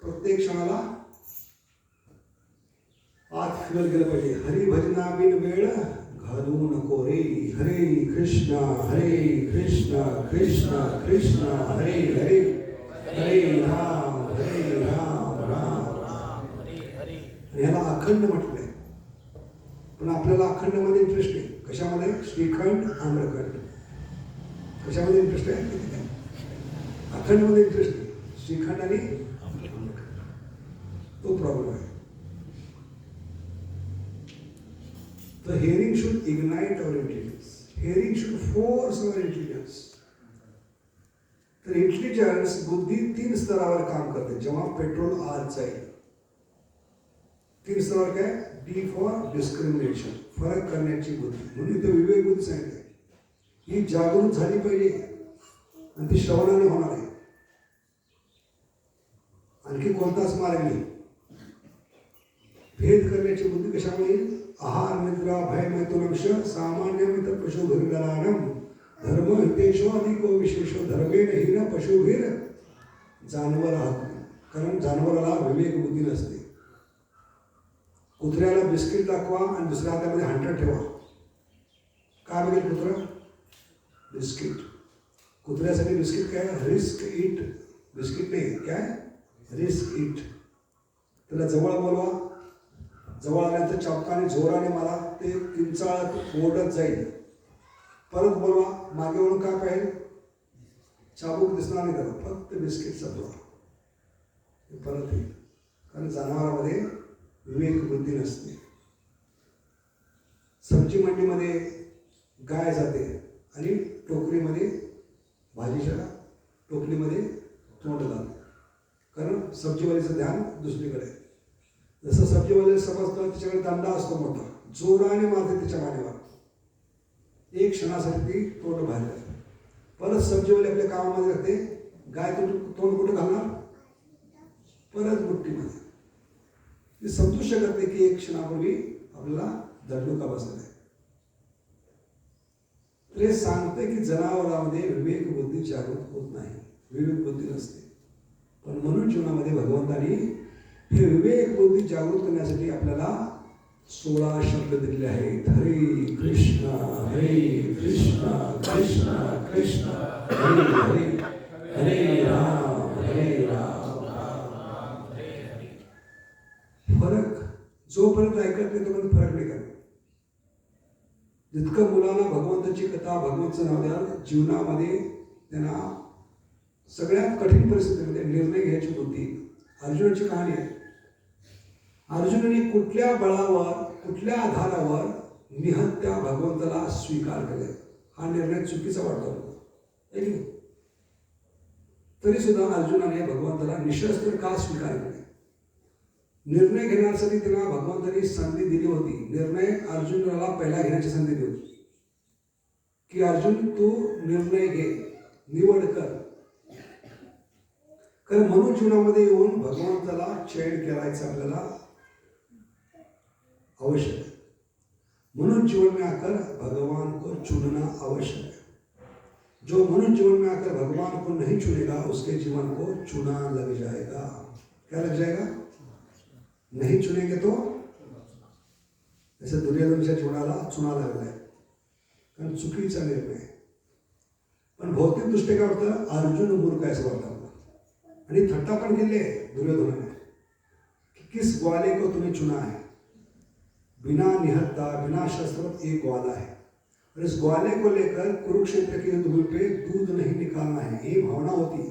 प्रत्येक क्षणाला आत फिरत गेलं पाहिजे. हरिभजना बिन वेळ घालू नको रे. हरे कृष्ण कृष्ण कृष्ण हरे हरे हरे राम राम हरे हरे. ह्याला अखंड म्हटलंय. पण आपल्याला अखंडमध्ये इंटरेस्ट नाही. कशामध्ये? श्रीखंड आम्रखंड. कशामध्ये इंटरेस्ट आहे? अखंडमध्ये इंटरेस्ट नाही. श्रीखंड आणि आम्रखंड, तो प्रॉब्लेम आहे. The hearing should ignite our intelligence. Hearing should force our intelligence. तर इंटेलिजन्स बुद्धी 3 स्तरावर काम करते जेव्हा पेट्रोल आत जाईल. 3 स्तरावर काय? डी फॉर डिस्क्रिमिनेशन, फरक करण्याची बुद्धी. म्हणून इथे विवेक बुद्धी सांगितले. ही जागृत झाली पाहिजे आणि ती श्रवणाने होणार आहे. आणखी कोणताच मार्ग नाही. भेद करण्याची बुद्धी कशामुळे येईल? आहार निद्रा भय मैथुनंश सामान्य मित्र पशु भरगलानम धर्म हितेशो अधिको विशेषो धर्मेण हीन पशुभीर जानवर आहात. कारण जानवराला विवेक बुद्धी नसते. कुत्र्याला बिस्किट दाखवा आणि दुसऱ्या हातामध्ये हंटर ठेवा, काय बघेल कुत्रा? बिस्किट. कुत्र्यासाठी बिस्किट काय? Risk it. बिस्किट नाही, काय? Risk it. त्याला जवळ बोलवा, जवळ आल्यानंतर चापकाने जोराने मला ते किंचाळत ओढत जाईल. परत बोलवा, मागे वळून काय पाहिजे? चाबूक दिसणार नाही त्याला, फक्त बिस्किटचा बोला परत येईल. कारण जनावरांमध्ये विवेक बुद्धी नसते. सब्जी मंडीमध्ये गाय जाते आणि टोकरीमध्ये भाजीच्या टोकरीमध्ये तोंड घालते, कारण सब्जीवालीचं ध्यान दुसरीकडे. जसं सब्जीवाले समजतं त्याच्याकडे दांडा असतो मोठा, जोराने मारते त्याच्या मानेवर, एक क्षणासाठी ती तोंड बाहेर जाते. परत सब्जीवाले आपल्या कामामध्ये राहते, गाय तोंड कुठं घालणार, परत मुठ्ठीमध्ये. ती समजू शकत नाही की एक क्षणापूर्वी आपल्याला दंडुका बसला आहे. तर हे सांगते की जनावरांमध्ये विवेक बुद्धी जागृत होत नाही, विवेक बुद्धी नसते. पण म्हणून जीवनामध्ये भगवंतांनी हे विवेक बुद्धी जागृत करण्यासाठी आपल्याला 16 शब्द दिलेले आहेत. हरे कृष्ण कृष्ण कृष्ण हरे हरे, हरे राम राम हरे हरे. फरक जोपर्यंत ऐकत नाही तोपर्यंत फरक नाही करत. जितकं मुलांना भगवंताची कथा, भगवंताचं नाव द्याल, जीवनामध्ये त्यांना सगळ्यात कठीण परिस्थितीमध्ये निर्णय घ्यायची बुद्धी. अर्जुनाची कहाणी आहे. अर्जुनाने कुठल्या बळावर, कुठल्या आधारावर निहत्या भगवंताला स्वीकार केले, हा निर्णय चुकीचा वाटतो आहे की. तरी सुद्धा अर्जुनाने भगवंताला निशस्त्र का स्वीकार केले. निर्णय घेण्यासाठी त्यांना भगवंतांनी संधी दिली होती. निर्णय अर्जुनाला पहिला घेण्याची संधी दिली होती की अर्जुन तू निर्णय घे, निवड कर. कारण म्हणून जीवनामध्ये येऊन भगवंताला चैन करायचं आपल्याला आवश्यक है. म्हणून जीवन में आकर भगवान को चुनना आवश्यक है. जो म्हणून जीवन में आकर भगवान को नहीं चुनेगा उसके जीवन को चुना लग जाएगा. क्या लग जाएगा? नहीं चुनेंगे तो जैसे दुर्योधनच्या जीवनाला चुना लागलाय, कारण चुकीचा निर्णय. पण भौतिक दृष्टी काय होतं, अर्जुन मूर्ख असं वाटतं. आणि थट्टा पण केली आहे दुर्योधनाने कि किस ग्वाले को तुम्हें चुना है, बिना निहत्ता बिना शस्त्र एक ग्वाला है और इस ग्वाले को लेकर कुरुक्षेत्र के युद्ध पे दूध नहीं निकालना है. ही भावना होती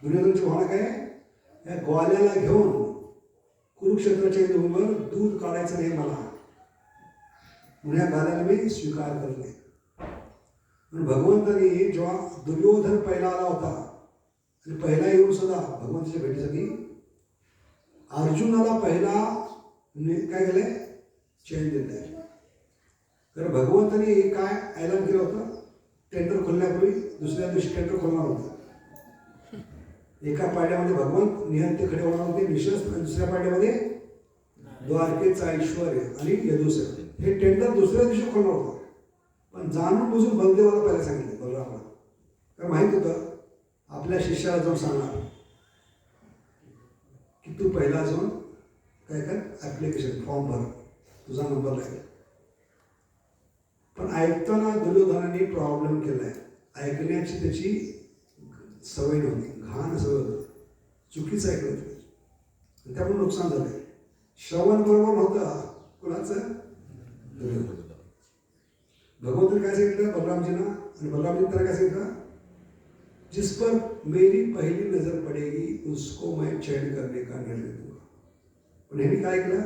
दुर्योधनची. भावना काय, या ग्वाल्याला घेऊन कुरुक्षेत्राच्या युद्धावर दूध काढायचं नाही मला, म्हणून या ग्वाल्याला मी स्वीकार करले. पण भगवंतानी जेव्हा दुर्योधन पहिला आला होता आणि पहिला येऊन सुद्धा भगवंताच्या भेटीसाठी अर्जुनाला पहिला काय केलंय, चैन दिलंय. तर भगवंतानी काय ऐलान केलं होतं, टेंडर खोलण्यापूर्वी दुसऱ्या दिवशी टेंडर खोलणार होतं. एका पाड्यामध्ये भगवंत निहत्ते खडे होणार होते निशस्त्र, आणि दुसऱ्या पाड्यामध्ये द्वारकेचा ऐश्वर्य आणि यदुसर. हे टेंडर दुसऱ्या दिवशी खोलणार होतं. पण जाणून बुजून बलदेवाला पहिला सांगितले, बलरामाला. कारण माहित होतं आपल्या शिष्याला जाऊन सांगणार की तू पहिला जाऊन काय कर, ॲप्लिकेशन फॉर्म भर, तुझा नंबर लागेल. पण ऐकताना दुर्योधनाने प्रॉब्लेम केलाय. ऐकण्याची त्याची सवय नव्हती, घाण सवय होती, चुकीचं ऐकलं होतं, त्यामुळे नुकसान झालं. श्रवण बरोबर नव्हतं कुणाचं, भगवंताने काय सांगितलं बलरामजींना, आणि बलरामजी त्याला काय सांगितलं, जिस पर मेरी पहली नजर पड़ेगी उसको मैं चैन करने का निर्णय दूंगा. पण ह्यांनी काय केलं,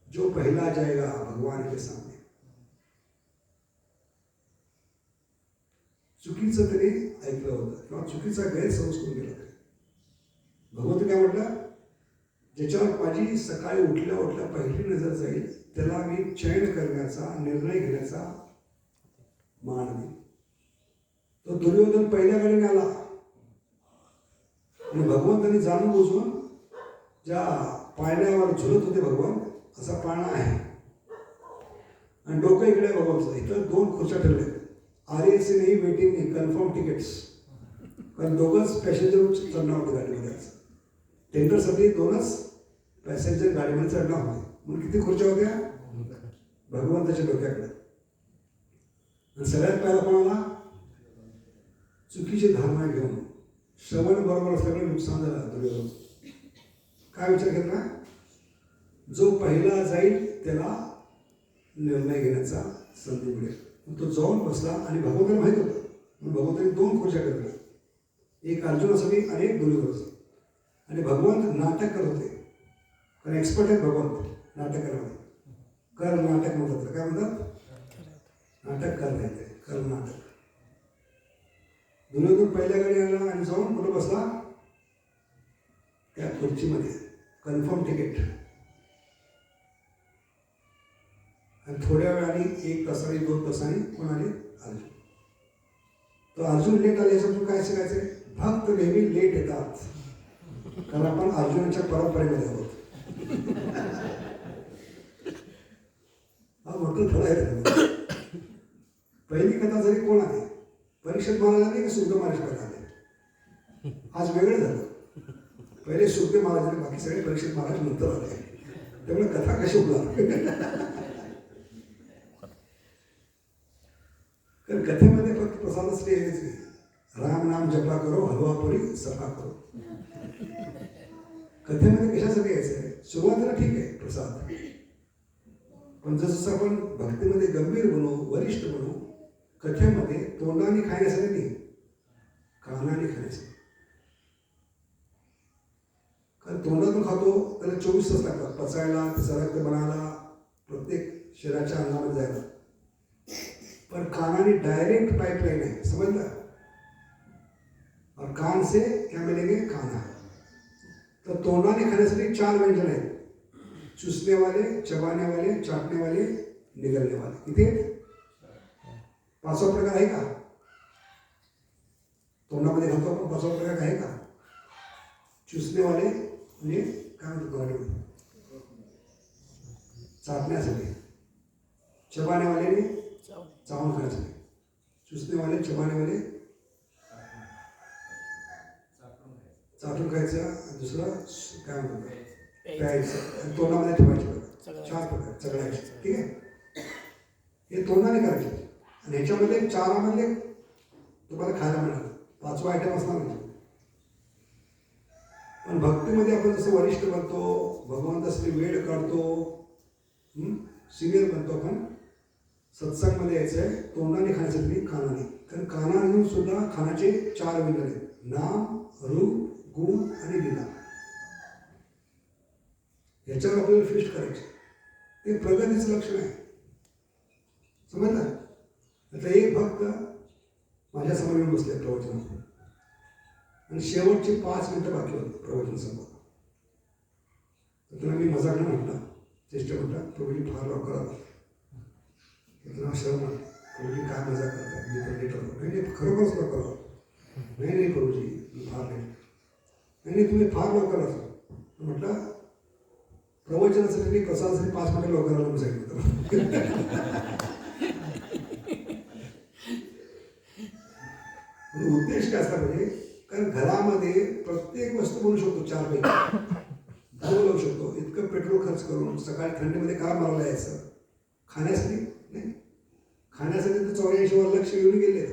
जो पहला जाएगा भगवान के सामने. चुकीचं त्याने ऐकलं होतं किंवा चुकीचा गैरसमज करून गेला. भगवंत काय म्हटलं, ज्याच्यावर माझी सकाळी उठल्या उठल्या पहिली नजर जाईल त्याला मी चैन करण्याचा, निर्णय घेण्याचा मान देईन. तो दुर्योधन पहिल्या गाडीने आला आणि भगवंतांनी जाणून बुजून ज्या पाळण्यावर झुलत होते भगवान, असा पाळणा आहे आणि डोकं इकडे भगवानचं, इथं 2 खुर्च्या ठेवल्या. RAC नाही, वेटिंग नाही, कन्फर्म तिकीट्स. कारण 2च पॅसेंजर चढणार होते गाडीमध्ये. टेंडरसाठी 2च पॅसेंजर गाडीमध्ये चढणार होते. म्हणून किती खुर्च्या होत्या भगवंताच्या डोक्याकडे. आणि सगळ्यात पहिला कोणाला, चुकीची धारणा घेऊन श्रवण बरोबर सगळं नुकसान झालं दुर्योधन. काय विचार केला, जो पहिला जाईल त्याला निर्णय घेण्याचा संधी मिळेल. तो जाऊन बसला आणि भगवंताला माहीत होतं, म्हणून भगवंताने 2 खुर्च्या ठेवल्या, एक अर्जुनासाठी आणि एक दुर्योधनासाठी. आणि भगवंत नाटक करत होते, कारण एक्सपर्ट आहेत भगवंत नाटक करण्यामध्ये. कर नाटक म्हणतात, काय म्हणतात, नाटक करण्याचे, कर नाटक. दुर्योधन पहिल्या गाडी आला आणि जाऊन कुठं बसला, त्या खुर्चीमध्ये. Confirm ticket. आणि थोड्या वेळाने 1 तासाने 2 तासाने कोण आले? अर्जुन. तर अर्जुन लेट आले याच्यातून काय शिकायचंय? भक्त नेहमी लेट येतात, कारण आपण अर्जुनाच्या परंपरेमध्ये आहोत. हा म्हटलं थोडा आहे. पहिली कथा जरी कोण आली? परीक्षित महाराज आले की सुखदेव महाराज कथा आले? आज वेगळं झालं. पहिले सुखदेव महाराज आणि बाकी सगळे परीक्षित महाराज नंतर आले. त्यामुळे कथा कशी होणार? कारण कथेमध्ये फक्त प्रसादच नाही. राम नाम जपा करो, हलवा पुरी सफा करो. कथेमध्ये कशासाठी यायचंय? सुरुवातीला ठीक आहे प्रसाद, पण जसं आपण भक्तीमध्ये गंभीर बनू, वरिष्ठ बनू, कथेमध्ये तोंडाने खाण्यासाठी नाही, कानाने खाण्यासाठी. कारण तोंडातून खातो त्याला 24 तास लागतात पचायला, त्याचा रक्त बनायला, प्रत्येक शरीराच्या अंगामध्ये जायला. पण कानाने डायरेक्ट पाइपलाइन है, समझला? और कान से क्या मिलेंगे? खाना. तर तोंडाने खाण्यासाठी 4 व्यंजन आहेत: चुसने वाले, चबाने वाले, चाटने वाले, निगलने वाले. किती आहेत? 5 प्रकार आहे का? तोंडामध्ये घालतो आपण 5 प्रकार आहे का? चुसने वाले म्हणजे काय म्हणतो? चाटण्यासाठी. चबाने वाले चावून खाण्यासाठी. चुसने वाले, चबाने वाले चाटून खायचं. आणि दुसरं काय म्हणतो? प्यायचं. आणि तोंडामध्ये ठेवायचं. 4 प्रकार चगळायचे. ठीक आहे, हे तोंडाने करायचे. आणि ह्याच्यामध्ये 4 तुम्हाला खायला मिळणार, 5वा आयटम असणार नाही. पण भक्तीमध्ये आपण जसं वरिष्ठ बनतो, भगवंतासाठी वेळ काढतो, सिनियर बनतो, आपण सत्संगमध्ये यायचं आहे तोंडाने खाण्यासाठी, कानाने. कारण कानाने सुद्धा खाण्याचे 4 व्यंजन आहेत: नाम, रूप, गुण आणि लीला. याच्यावर आपल्याला फिस्ट करायचे. ते प्रगतीचं लक्षण आहे, समजलं? आता एक भक्त माझ्यासमोर येऊन बसले प्रवचनात, आणि शेवटचे 5 मिनिटं बाकी होते प्रवचन संपत. तर त्याला मी मजाक म्हटला, चेष्टा म्हटला, प्रभूजी फार लवकर आला. त्यांना शरम आली, प्रभूजी काय मजा करतात, मी तर लेट होतो. नाही खरोखरच लवकर आलो. नाही प्रभूजी मी फार लेट. नाही तुम्ही फार लवकर असो. म्हटलं प्रवचनासाठी मी प्रसादासाठी 5 मिनिटं लवकर आलो मी सांगितलं. उद्देश काय असला पाहिजे? कारण घरामध्ये प्रत्येक वस्तू बनवू शकतो 4 पैकी. धाव लावू शकतो. इतकं पेट्रोल खर्च करून सकाळी थंडीमध्ये का मारायला यायचं? खाण्यासाठी नाही. खाण्यासाठी तर 84 वर लक्ष येऊन गेले.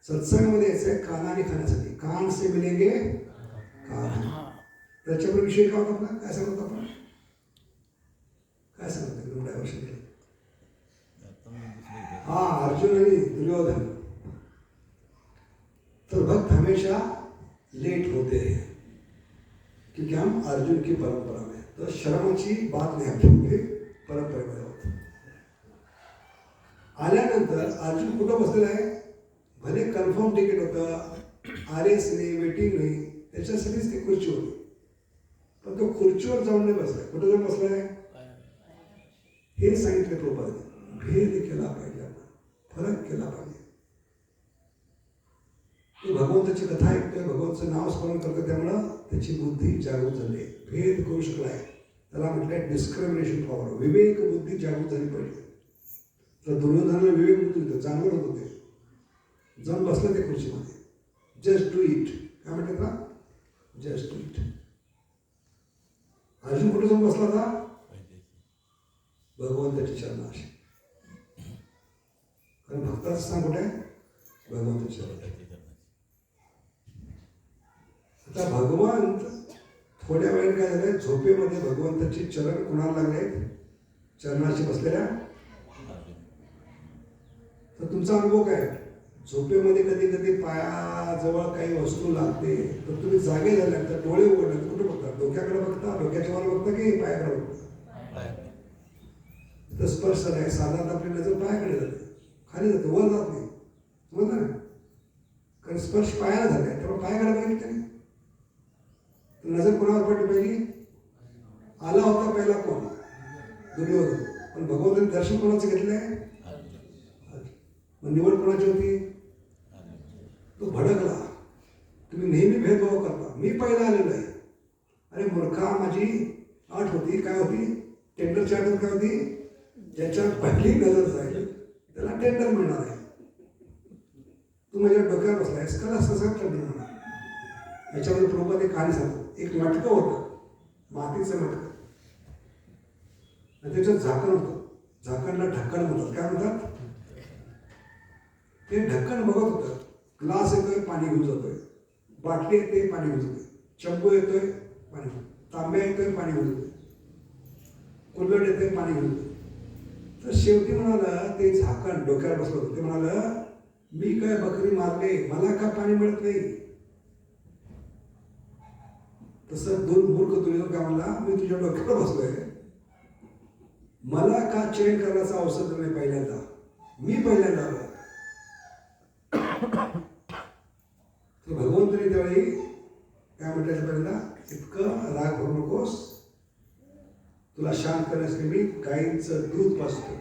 सत्संगमध्ये यायचं आहे कानाने खाण्यासाठी. कान से मिलेंगे कान. त्याच्यावर विषय काय होता आपला? काय सांगतो आपण? काय सांगतो? 2 वर्ष गेले. हा, अर्जुन आणि दुर्योधन. तो भक्त हमेशा लेट होते हैं क्योंकि हम अर्जुन की परंपरा में. तो शर्माची बात नाही, आपली परंपरेमध्ये होत. आल्यानंतर अर्जुन कुठं बसलेला आहे? भले कन्फर्म तिकीट होतं, RS नाही, वेटिंग नाही, त्याच्यासाठीच ती खुर्ची होती. पण तो खुर्चीवर जाऊन नाही बसलाय. कुठं जाऊन बसलाय? हे सांगितलं प्रभुपादांनी. भेद केला पाहिजे, आपण फरक केला पाहिजे. भगवंताची कथा ऐकतोय, भगवंताचं नाव स्मरण करतोय, त्यामुळं त्याची बुद्धी जागृत झाली. भेद करू शकलाय. त्याला म्हटलंय डिस्क्रिमिनेशन पॉवर. विवेक बुद्धी जागृत झाली पाहिजे. तर दुर्योधनाला विवेक बुद्धी होतं, जाणवत होते. जाऊन बसलं त्या खुर्चीमध्ये. Just do it. काय म्हणतात ना? Just do it. अर्जुन कुठे जाऊन बसला होता? भगवंताची चरणाशी. कारण भक्ताचं स्थान कुठे आहे? भगवंताच्या चरणाशी. आता भगवंत थोड्या वेळाने काय झालंय? झोपेमध्ये भगवंताचे चरण कुणाला लागले? चरणाशी बसलेल्या. तर तुमचा अनुभव काय? झोपेमध्ये कधी कधी पायाजवळ काही वस्तू लागते, तर तुम्ही जागे झाल्यानंतर डोळे उघडले कुठे बघता? डोक्याकडे बघता, डोक्याच्या वर बघता की पायाकडे बघता? तर स्पर्श आहे. साधारण आपली नजर पायाकडे जाते, खाली जाते, वर जात नाही. समजलं ना? कारण स्पर्श पायाला झालाय, तेव्हा पायाकडे बघितलं नाही. नजर कोणावर पडली पाहिजे? आला होता पहिला कोण? दुर्योधन. पण भगवंतांनी दर्शन कोणाचं घेतलंय? मग निवड कोणाची होती? तो भडकला. तुम्ही नेहमी भेदभाव करता, मी पहिला आलेलो आहे. अरे मूर्खा, माझी आठ होती. काय होती? टेंडरची आठ काय होती? ज्याच्या पहिली नजर जाईल त्याला टेंडर मिळणार आहे. तू माझ्या डोक्यावर बसलायस, कला ससा टेंडर मिळणार. याच्यामध्ये प्रभुपाद एक कहाणी सांगतो. एक मटकं होतं, मातीचं मटकं, आणि त्याच्यात झाकण होतं. झाकणला ढक्कन म्हणतात. काय म्हणतात? ते ढक्कन बघत होतं. ग्लास येतोय, पाणी घेऊन जातोय. बाटली येते, पाणी घेऊन जातोय. चंबू येतोय, पाणी घेऊन. तांब्या येतोय, पाणी घेऊन जातोय. कुल्लड येतोय, पाणी घेऊन जातोय. तर शेवटी म्हणाला, ते झाकण डोक्यावर बसलं होतं. ते म्हणालं, मी काय बकरी मारले, मला का पाणी मिळत नाही? तसं दोन मूर्ख दुर्योधन काय म्हणला, मी तुझ्या डोक्यावर बसलोय, मला का चैन करण्याचा अवसर नाही पहिल्यांदा? मी पहिल्यांदा आलो. तर भगवंतांनी त्यावेळी काय म्हटलं, पहिल्यांदा इतकं राग भरू नकोस, तुला शांत करण्यासाठी मी गाईंचं दूध पाजतो.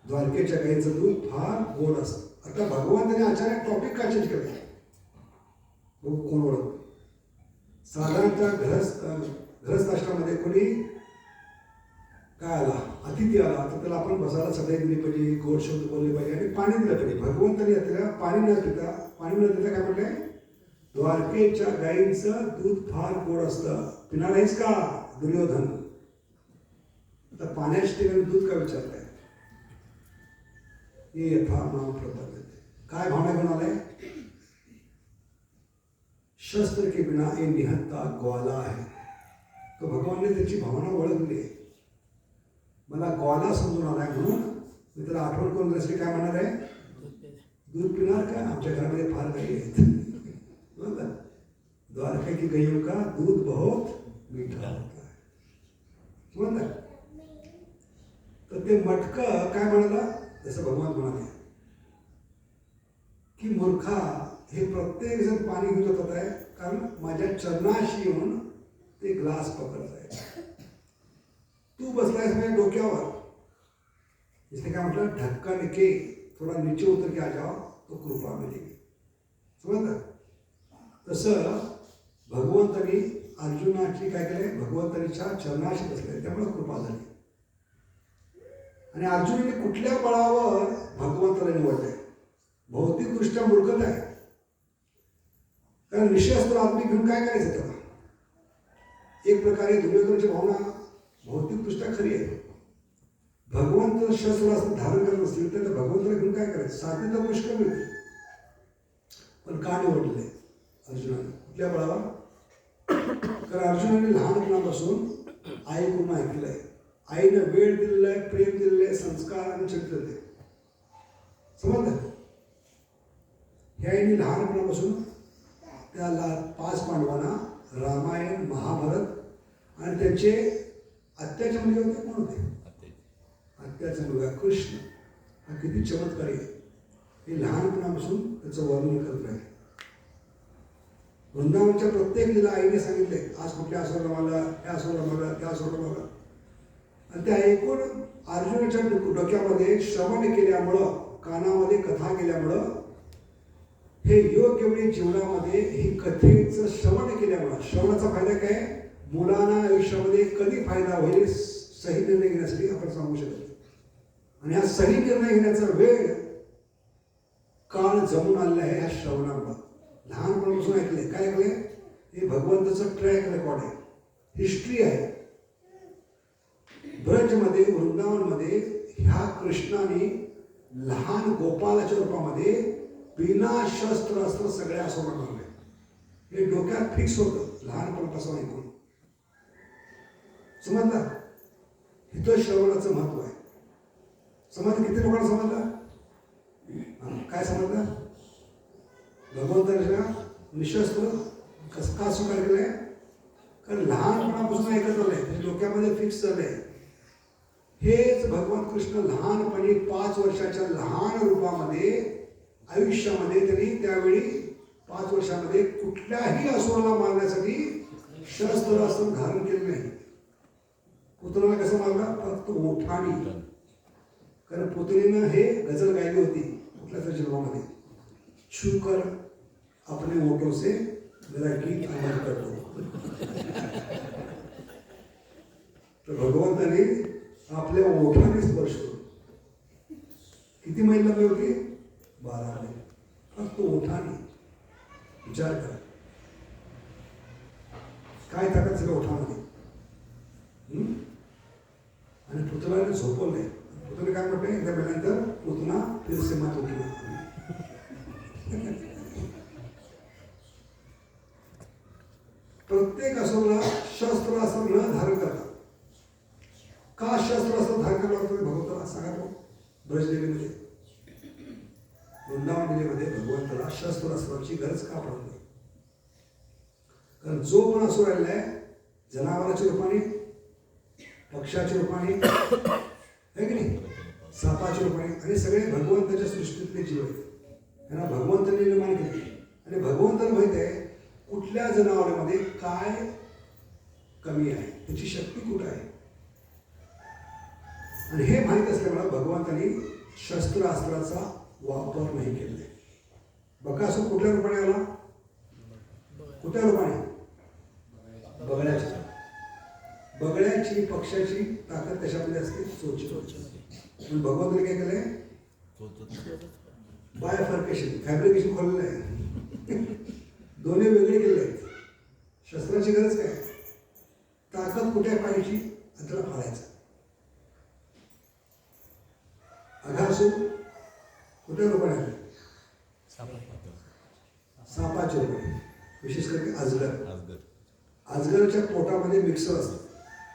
द्वारकेच्या गाईंचं दूध फार गोड असतं. आता भगवंतांनी अचानक टॉपिक का चेंज केलं? कोण ओळख? साधारणतः गृहस्थाश्रमामध्ये कोणी काय आला, अतिथी आला, तर त्याला आपण बसायला सगळे दिली पाहिजे, गोड शब्द बोलले पाहिजे आणि पाणी दिलं पाहिजे. भगवंतांनी त्याला पाणी न देता काय म्हटलंय? द्वारकेच्या गाईंचं दूध फार गोड असतं, पिणार आहेस का दुर्योधन? तर पाण्याच्या ठिकाणी दूध का विचारलंय? हे यथा नाम प्रपंच. काय भावना घेऊन आलाय? शस्त्र के बिना ये निहत्ता ग्वाला आहे. तो भगवानने त्याची भावना ओळखली. मला ग्वाला समजून आलाय म्हणून मी त्याला आठवण करून द्यायची. काय म्हणणार आहे? दूध पिणार का? आमच्या घरामध्ये फार गाई आहेत. द्वारका की गायों का दूध बहुत मीठा होता है. तर ते मटकं काय म्हणाला? जसं भगवान म्हणाले की मूर्खा, हे प्रत्येक जण पाणी घेऊन जात आहे, कारण माझ्या चरणाशी येऊन ते ग्लास पकडत आहे. तू बसलायस माझ्या डोक्यावर. इसने काय म्हटलं? ढक्कन के थोडा नीचे उतर के आ जाओ तो कृपा मिलेगी. समजलं? तसं भगवंतांनी अर्जुनाची काय केले? भगवंतांच्या चरणाशी बसले, त्यामुळे कृपा झाली. आणि अर्जुनाने कुठल्या बळावर भगवंताला निवडलंय? भौतिकदृष्ट्या मूर्खता आहे. कारण निशस्त्र आदमी घेऊन काय करायचं त्याला? एक प्रकारे दुर्योधनाची भावना भौतिकदृष्ट्या खरी आहे. भगवंत शस्त्र असं धारण करत असतील तर भगवंताला घेऊन काय करायचं? साध्य तर पुष्कळ मिळते. पण का निवडले अर्जुनाने? कुठल्या बळावर? कारण अर्जुनाने लहानपणापासून आईकडून ऐकलंय. आईनं वेळ दिलेला आहे, प्रेम दिलेलं आहे, संस्कार आणि चरित्र दिले. समजलं? ह्या आईने लहानपणापासून त्याला 5 पांडवांना रामायण, महाभारत आणि त्यांचे आत्याचे मुलगे होते. कोण होते? आत्याचा मुलगा कृष्ण. हा किती चमत्कारी आहे. हे लहानपणापासून त्याचं वर्णन करत आहे. वृंदावनच्या प्रत्येक लीला आईने सांगितले, आज कुठल्या असोला मला, त्या असोला मला, त्या असोला मला. आणि त्या ऐकून अर्जुनाच्या डोक्यामध्ये श्रवण केल्यामुळं, कानामध्ये कथा केल्यामुळं, हे योग्य वेळी जीवनामध्ये ही कथेचं श्रवण केल्यामुळं, श्रवणाचा फायदा काय? मुलांना आयुष्यामध्ये कधी फायदा होईल सही निर्णय घेण्यासाठी आपण सांगू शकतो. आणि हा सही निर्णय घेण्याचा वेळ काळ जमून आलेला आहे ह्या श्रवणामुळं. लहानपणापासून ऐकले. काय ऐकले? हे भगवंताचं ट्रॅक रेकॉर्ड आहे, हिस्ट्री आहे. ब्रजमध्ये, वृंदावनमध्ये ह्या कृष्णाने लहान गोपालाच्या रूपामध्ये बिना शस्त्र अस्त्र सगळ्या असोला मारले. हे डोक्यात फिक्स होतं लहानपणापासून ऐकून. समजलं? इथं श्रवणाचं महत्व आहे. समजलं? किती लोकांना समजलं? काय समजलं? भगवंताच्या निशस्त्र कसं का स्वीकार केलंय? कारण लहानपणापासून ऐकत आलंय, त्याच्या डोक्यामध्ये फिक्स झालंय. हेच भगवान कृष्ण लहानपणी 5 वर्षाच्या लहान रूपामध्ये आयुष्यामध्ये त्यांनी त्यावेळी 5 वर्षामध्ये कुठल्याही असुराला मारण्यासाठी शस्त्र असं धारण केलं नाही. पुतळाला कसं मारला? फक्त ओठाणी. कारण पुतळीनं हे गझल गायली होती कुठल्या तरी जन्मामध्ये, छू कर अपने ओठों से मेरा गीत अमर कर दो. तर भगवंताने आपल्या ओठाने स्पर्श करू. किती मैल लागली होती? 12 मैल. फक्त ओठाने. विचार करा काय ताकद सगळं ओठामध्ये. आणि पुतळाने झोपवलंय. पुतळे काय म्हटलंय एकदा मेल्यानंतर पुतना फिर से मत उठला. प्रत्येक असुराला शस्त्र असं न धारण करतात. का शस्त्र असं धारण करावं लागतं भगवंताला सांगा तो. ब्रजदेवीमध्ये वृंदावन दिलेमध्ये भगवंताला शस्त्र अस्त्राची गरज का पडत नाही? कारण जो पण असुर आलेला आहे जनावराच्या रूपाने, पक्षाच्या रूपाने, आहे की नाही, सापाच्या रूपाने, आणि सगळे भगवंताच्या सृष्टीतले जीव आहेत. त्यांना भगवंताने निर्माण केले. आणि भगवंताला माहित आहे कुठल्या जनावरामध्ये काय कमी आहे, त्याची शक्ती कुठं आहे. आणि हे माहीत असल्यामुळे भगवंताने शस्त्र अस्त्राचा वापर नाही केला. बकासूर कुठल्या रूपाने आला? कुठल्या रूपाने? बगड्याच्या. बगड्याची पक्षाची ताकद त्याच्यामध्ये असते, चोच. पण भगवंताने काय केलंय? बायफर्केशन, फॅब्रिकेशन खोललेलं आहे. दोन्ही वेगळे केले आहेत. शस्त्राची गरज काय? ताकद कुठे पाहिजे आणि त्याला फाळायचं. अघासूर कुठल्या रूपाने आले? सापाच्या रूपाने. विशेष करून अजगर. अजगरच्या पोटामध्ये मिक्सर असतं.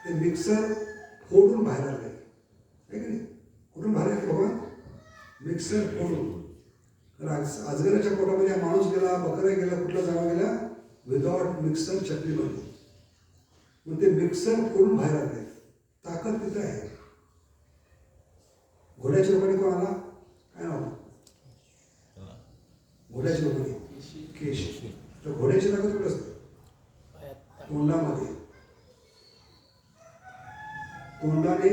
ते मिक्सर फोडून बाहेर आले, आहे की नाही? कुठून बाहेर आले भगवान? मिक्सर फोडून. अजगराच्या पोटामध्ये माणूस गेला, बकरा गेला, कुठला जावा गेला? विदाउट मिक्सर चक्रीमध्ये. मग ते मिक्सर फोडून बाहेर आले. ताकद तिथं आहे. घोड्याच्या रूपाने कोण आला? काय नाव? घोड्याच्या रूपाने केश. तर घोड्याची ताकद कुठं असते? तोंडामध्ये. तोंडाने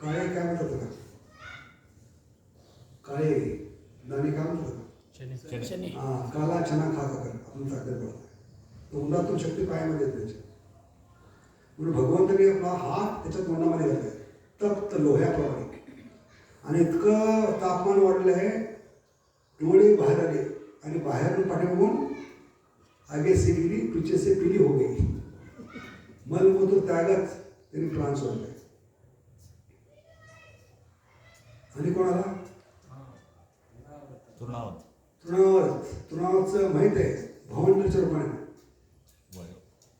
काळे काय म्हणतात त्याला? काळे दाणे काय म्हणतात? काला चना खा कर आपण ताकद पडतो. तोंडातून शक्ती पायामध्ये येते त्याच्या. म्हणून भगवंताने आपला हात त्याच्या तोंडामध्ये घातलाय तप्त लोह्याप्रमाणे. आणि इतकं तापमान वाढलं आहे, डोळे बाहेर आले आणि बाहेरून पाठीमागून आगे से गिरी पीछे से पीली हो गई. मलमूत्र त्यागत त्यांनी प्राण सोडले. आणि कोणाला? तृणावतचं माहित आहे भवंडरच्या रूपाने.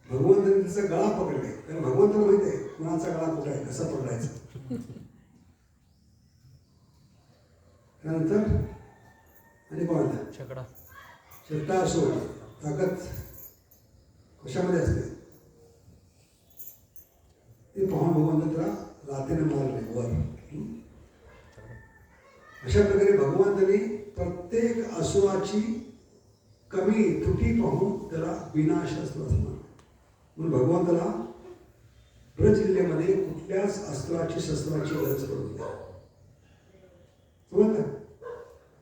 भगवंताने त्याचा गळा पकडलाय. कारण भगवंताला माहित आहे कुणाचा गळा कुठे आहे, कसा पकडायचा. त्यानंतर आणि कोणाला? छटा असो. ताकद कशामध्ये असते? ते पाहून भगवंत त्याला लाथेने मारले वर. अशा प्रकारे भगवंताने प्रत्येक असुराची कमी त्रुटी पाहून त्याला विनाशस्त्र असणार. म्हणून भगवंताला ब्रज जिल्ह्यामध्ये कुठल्याच अस्त्राची शस्त्राची गरज पडत नाही. समजलं?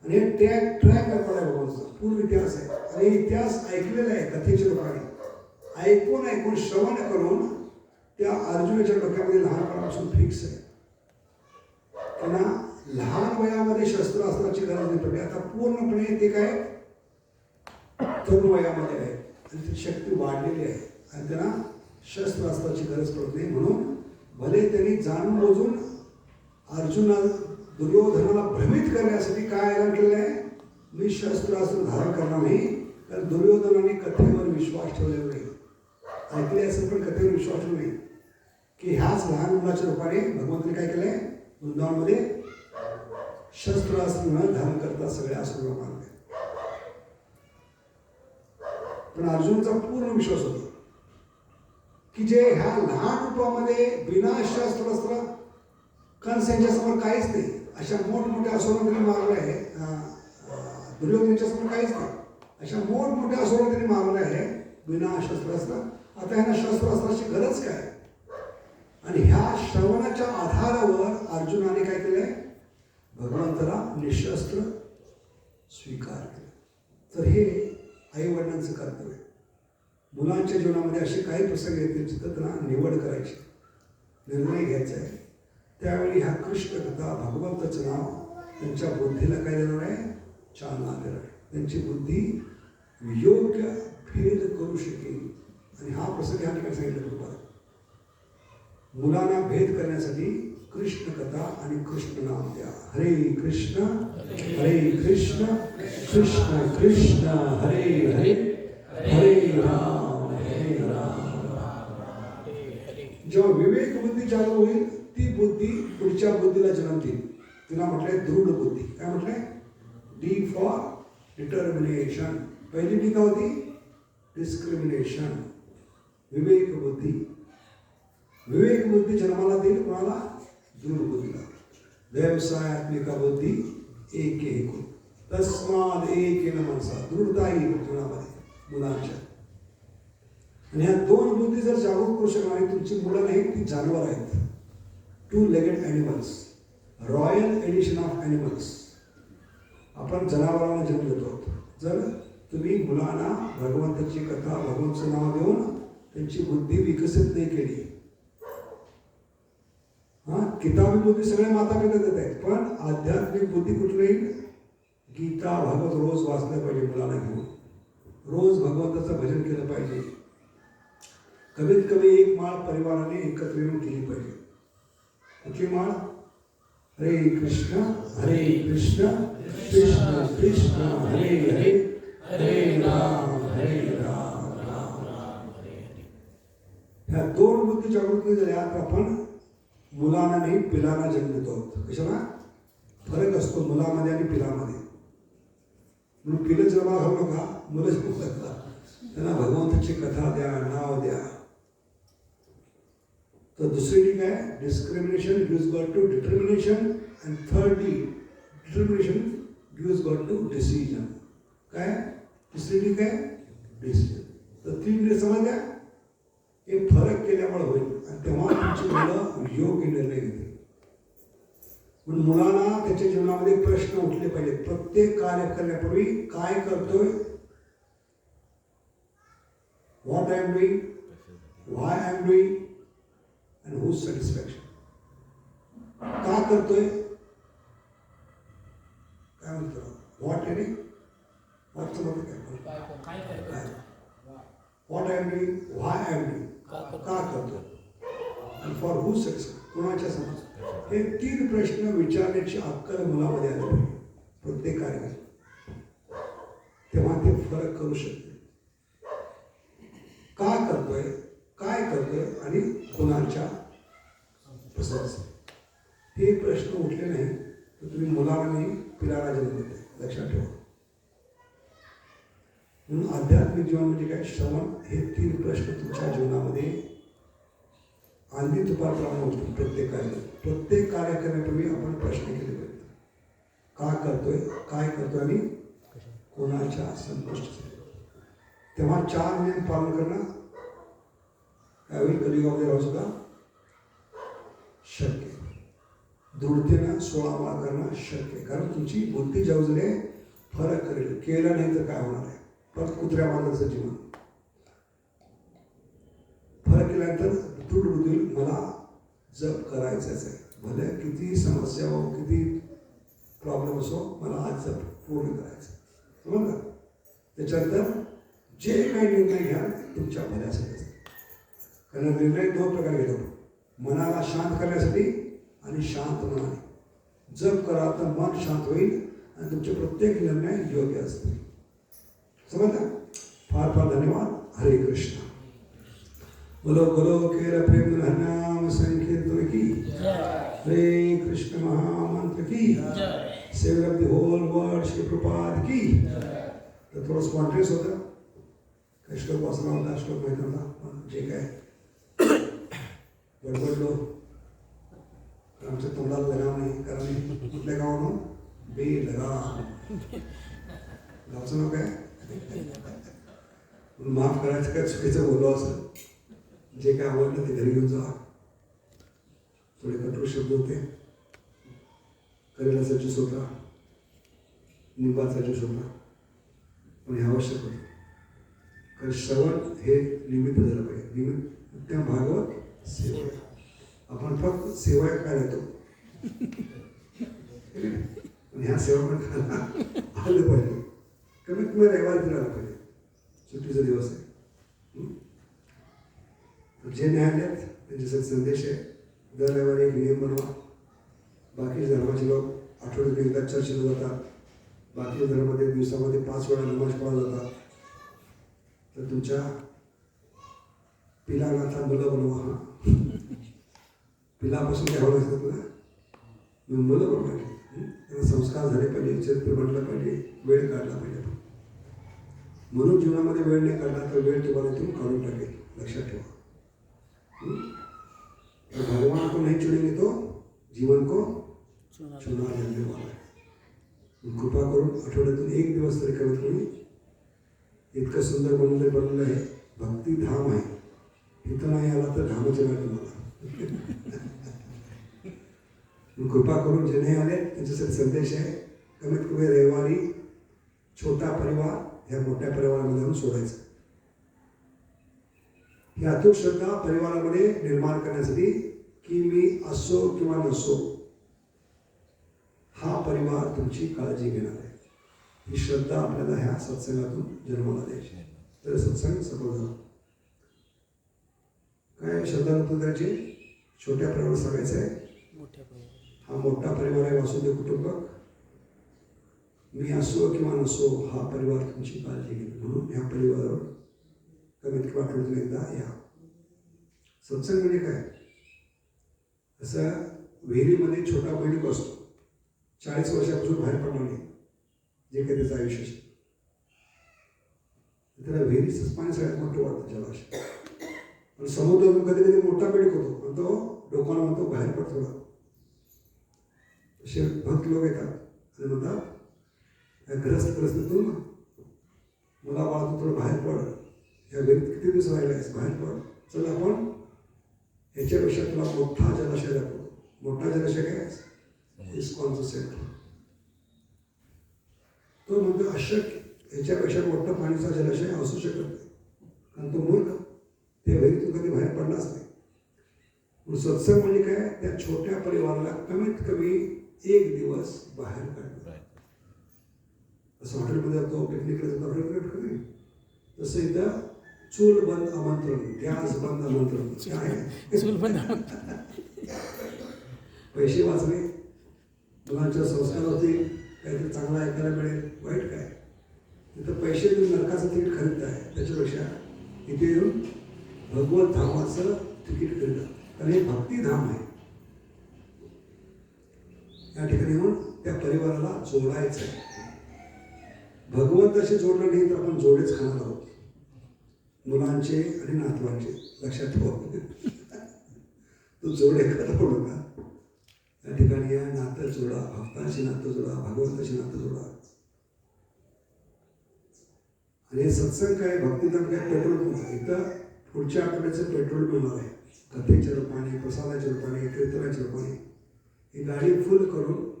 आणि हे ट्रॅक रेकॉर्ड आहे भगवंताचा. पूर्ण इतिहास आहे. आणि इतिहास ऐकलेला आहे कथेच्या रूपाने. ऐकून श्रवण करून त्या अर्जुनाच्या डोक्यामध्ये लहानपणापासून फिक्स आहे. त्यांना लहान वयामध्ये शस्त्र अस्त्राची गरज नाही पडली. आता पूर्णपणे ते काय तरुण वयामध्ये आहे आणि ती शक्ती वाढलेली आहे आणि त्यांना शस्त्र अस्त्राची गरज पडत नाही. म्हणून भले त्यांनी जाणून बुजून दुर्योधनाला भ्रमित करण्यासाठी काय ऐलान केलं आहे? मी शस्त्र अस्त्र धारण करणार नाही. कारण दुर्योधनाने कथेवर विश्वास ठेवलेला नाही. ऐकले असेल पण कथेवर विश्वास ठेवला नाही की ह्याच लहान मुलाच्या रूपाने भगवंताने काय केलंय? वृंदावनमध्ये शस्त्र अस्त्र न धारण करता सगळ्या असुरांना मारले. पण अर्जुनचा पूर्ण विश्वास होता की जे ह्या लहान रूपामध्ये बिना शस्त्र कंस यांच्यासमोर काहीच नाही. अशा मोठमोठ्या असुरांना त्यांनी मारलं आहे. दुर्योधनाच्या समोर काहीच नाही. अशा मोठमोठ्या असुरांना त्यांनी मारलं आहे बिना शस्त्रास्त्र. आता ह्यांना शस्त्रास्त्राची गरज काय? आणि ह्या श्रवणाच्या आधारावर अर्जुनाने काय केलंय? भगवंताला निशस्त्र स्वीकार केला. तर हे आई वडिलांचं कर्तव्य. मुलांच्या जीवनामध्ये असे काही प्रसंग येतील जिथं त्यांना निवड करायची, निर्णय घ्यायचा आहे. त्यावेळी ह्या कृष्ण कथा, भगवंताचं नाव त्यांच्या बुद्धीला काय देणार आहे? चालना देणार आहे. त्यांची बुद्धी योग्य भेद करू शकेल. आणि हा प्रसंग ह्या ठिकाणी सांगितलं तुम्हाला. मुलांना भेद करण्यासाठी कृष्ण कथा आणि कृष्ण नाम द्या. हरे कृष्ण कृष्ण कृष्ण हरे हरे हरे राम जेव्हा विवेक बुद्धी चालू होईल ती बुद्धी पुढच्या बुद्धीला जन्म देईल. तिला म्हटलंय दृढ बुद्धी. काय म्हटलंय? D for determination. पहिली डी काय होती? डिस्क्रिमिनेशन. विवेक बुद्धी. विवेक बुद्धी जन्माला देईल कोणाला? दृढ बुद्धीला. व्यवसायात्मिका बुद्धी एक एक तस्माद एक मनसा. दृढता येईल जीवनामध्ये मुलांच्या. आणि ह्या दोन बुद्धी जर जागरूक करू शकणार, तुमची मुलं नाही, ती जानवर आहेत. 2-legged animals, royal edition of animals. आपण जनावरांना जन्म देतो. जर तुम्ही मुलांना भगवंताची कथा, भगवंताचं नाव देऊन त्यांची बुद्धी विकसित नाही केली. किताबी बुद्धी सगळे माता पिता देत आहेत, पण आध्यात्मिक बुद्धी कुठली? गीता भागवत रोज वाचलं पाहिजे मुलांना घेऊन. रोज भगवंताचं भजन केलं पाहिजे. कमीत कमी एक माळ परिवाराने एकत्र येऊन केली पाहिजे. कुठली माळ? हरे कृष्ण कृष्ण कृष्ण हरे हरे हरे राम राम राम हरे हरे. ह्या दोन बुद्धी जागृती झाल्या तर आपण मुलांना नाही पिलांना जन्म देतो. कशाला? फरक असतो मुलामध्ये आणि पिलामध्ये. म्हणून पिलं जन्माला घालू नका, मुलं जन्म घाला. त्यांना भगवंताची कथा द्या, नाव द्या. तर दुसरी डी काय? Discrimination gives birth to determination. And third D determination gives birth to decision. काय? तिसरी डी काय? डिसिजन. तर 3 डी समजल्या? हे फरक केल्यामुळे होईल आणि तेव्हा तुमची मुलं योग्य निर्णय घेतील. म्हणून मुलांना त्याच्या जीवनामध्ये प्रश्न उठले पाहिजे. प्रत्येक कार्य करण्यापूर्वी काय करतोय? What I am doing, why I am doing and whose satisfaction. का करतोय? काय म्हणतो? व्हॉट आहे रे? व्हॉटचं म्हणतो काय? What I am doing, why I am doing. का करतो? आणि फॉर हुज सॅटिस्फॅक्शन. कोणाच्या समज? हे 3 प्रश्न विचारण्याची अक्कल मुलामध्ये आली पाहिजे प्रत्येक कार्यात. तेव्हा ते फरक करू शकते. का करतोय, काय करतोय आणि कोणाच्या पसंत. हे प्रश्न उठले नाही तर तुम्ही मुलाला नाही पिलाला जन्म देते. लक्षात ठेवा. म्हणून आध्यात्मिक जीवन म्हणजे काय? श्रवण. हे 3 प्रश्न तुमच्या जीवनामध्ये आंधी तुपाप्रमाणे उठतील. प्रत्येक कार्य करण्यापूर्वी आपण प्रश्न केले पाहिजे. का करतोय, काय करतोय आणि कोणाच्या संतुष्टीसाठी. तेव्हा 4 नियम पालन करणं त्यावेळी कलियुगामध्ये राहू सुद्धा शक्य. दृढतेनं 16 माळा करणं शक्य. कारण तुमची बुद्धी जेवजले फरक करेल. केलं नाही तर काय होणार आहे? परत कुत्र्या माणसाचं जीवन. फरक केल्यानंतर दृढ बुद्धी मला जप करायचंच आहे. भले किती समस्या हो, किती प्रॉब्लेम असो, मला आज जप पूर्ण करायचं. समजलं? त्याच्यानंतर जे काही निर्णय घ्या तुमच्या भल्यासाठी. कारण निर्णय 2 प्रकारे घेतो. मनाला शांत करण्यासाठी आणि शांत मनाने. जप करा तर मन शांत होईल आणि तुमचे प्रत्येक निर्णय योग्य असतील. समजलं? फार फार धन्यवाद. हरे कृष्ण. बोलो बोलो केर प्रेम नाम संकीर्तन की. हरे कृष्ण महामंत्र की. Saviour of the whole world Shri Prabhupada की. तर थोडं स्पॉन्टेनियस होतं. काही श्लोक वाचला होता, श्लोक माहिती होता, पण जे काय बडबडलो आमच्या तोंडाला लगाम नाही. कारण कुठल्या गावानं बेलगाम. गावचं नाव काय? माफ करायचं काय चुकीचं बोललो असं जे काय आवडलं ते घरी घेऊन जा. थोडे कठोर शब्द होते. करेलाचा ज्यूस होता, निंबाचा ज्यूस होता, पण हे आवश्यक होतं. कारण श्रवण हे निमित्त झालं पाहिजे. निमित्त त्या भागवत सेवा. आपण फक्त सेवा काय राहतो, ह्या सेवा पण खायला आलं पाहिजे. कमीत कमी रविवारी राहिला पाहिजे. सुट्टीचा दिवस आहे. जे न्यायालयात त्यांच्यासाठी संदेश आहे. दर रविवारी एक नियम बनवा. बाकी धर्माचे लोक आठवड्यात एकदा चर्चेला जातात. बाकी धर्मामध्ये दिवसामध्ये 5 वेळा नमाज पढला जातात. तर तुमच्या पिलाला आता मुलं बनवा. पिलापासून काय होणार असतात ना, मुलं बनवायची. त्यांना संस्कार झाले पाहिजे, चरित्र बनलं पाहिजे, वेळ काढला पाहिजे. म्हणून जीवनामध्ये वेळ नाही काढला तर वेळ तुम्हाला इथून काढून टाकेल. लक्षात ठेवा. भगवान को नहीं चुनेंगे तो जीवन को चुना लेने वाला है. कृपा करून आठवड्यातून एक दिवस तरी कमीत कमी इतकं सुंदर बनवलं आहे. भक्ती धाम आहे. इथं नाही आला तर धामाचं नाही तुम्हाला. कृपा करून जे नाही आले त्यांच्यासाठी संदेश आहे. कमीत कमी रविवारी छोटा परिवार ह्या मोठ्या परिवारामध्ये आणून सोडायचं. ही अतूट श्रद्धा परिवारामध्ये निर्माण करण्यासाठी की मी असो किंवा नसो हा परिवार तुमची काळजी घेणार आहे. ही श्रद्धा आपल्याला ह्या सत्संगातून जन्माला द्यायची. तर सत्संग सफल झाला. काय श्रद्धा नव्हतं त्याची. छोट्या परिवारात सांगायचं आहे. हा मोठा परिवार आहे वासुदेव कुटुंबक. मी असो किंवा नसो हा परिवार तुमची काळजी घेईल. म्हणून ह्या परिवारावर कमीत कमी आठवड्यातून एकदा या. सत्संग म्हणजे काय, असं विहिरीमध्ये छोटा बैठक असतो. 40 वर्षापासून बाहेर पडणार नाही, जे काही त्याचं आयुष्य असतं. त्याला विहिरीचंच पाणी सगळ्यात मोठं वाटतं जलाशय. पण समुद्रातून कधी कधी मोठा बेडूक होतो, पण तो लोकांना म्हणतो बाहेर पड थोडा. असे भक्त लोक येतात आणि म्हणतात या ग्रस्तीतून मला वाटतं थोडं बाहेर पड. या विहिरीत किती दिवस राहिला आहेस, बाहेर पड. चल आपण याच्यापेक्षा तुला मोठा जलाशय दाखवतो. मोठा जलाशय काय, इस्कॉनचं सेंटर. तो म्हणतो अशक्य, याच्यापेक्षा मोठं पाणीचा जलाशय असू शकत नाही. कारण तो मूर्ख त्या विहिरीतून कधी बाहेर पडलाच नाही. म्हणून सत्संग म्हणजे काय, त्या छोट्या परिवाराला कमीत कमी एक दिवस बाहेर काढणं. असं हॉटेलमध्ये जातो, पिकनिकला जातो, हॉटेल तसं इथं चूल बंद आमंत्रण, गॅस बंद आमंत्रण. काय चूल बंद पैसे वाचले, मुलांच्या संस्कार होतील, काहीतरी चांगलं ऐकायला मिळेल. वाईट काय, तिथं पैसे देऊन नरकाचं तिकीट खरीदत आहे. त्याच्यापेक्षा इथे येऊन भगवत धामाचं तिकीट खरीदा. कारण हे भक्तिधाम आहे. या ठिकाणी येऊन त्या परिवाराला जोडायचं आहे. भगवंताशी जोडलं नाही तर आपण जोडेच खाणार आहोत, मुलांचे आणि नातवांचे. लक्षात ठेवा. तू जोड एखादा पडू नका. या ठिकाणी या नातं जोडा, भक्तांशी नातं जोडा, भगवंताशी नातं जोडा. आणि सत्संग काय, भक्तिधाम काय, पेट्रोल पंप. इथं पुढच्या आठवड्याचं पेट्रोल मिळणार आहे. कथेच्या रूपाने, प्रसादाच्या रूपाने, कीर्तनाच्या रूपाने. ही गाडी फुल करून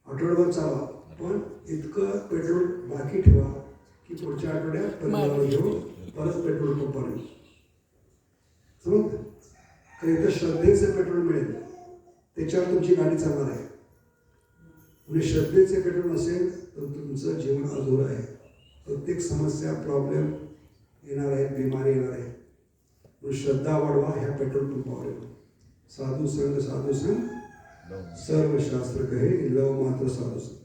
आठवड्याभर चालवा, पण इतकं पेट्रोल बाकी ठेवा की पुढच्या आठवड्यात परिवाराला घेऊन परत पेट्रोल पंपाने. समजतं का, इथं श्रद्धेचं पेट्रोल मिळेल, त्याच्यावर तुमची गाडी चालणार आहे. म्हणजे श्रद्धेचे पेट्रोल नसेल तर तुमचं जीवन अधुरं आहे. प्रत्येक समस्या, प्रॉब्लेम येणार आहे, बिमारी येणार आहे. म्हणून श्रद्धा वाढवा ह्या पेट्रोल पंपावर. साधू संघ, साधू संघ सर्व शास्त्र कहे, लव मात्र साधू संघ.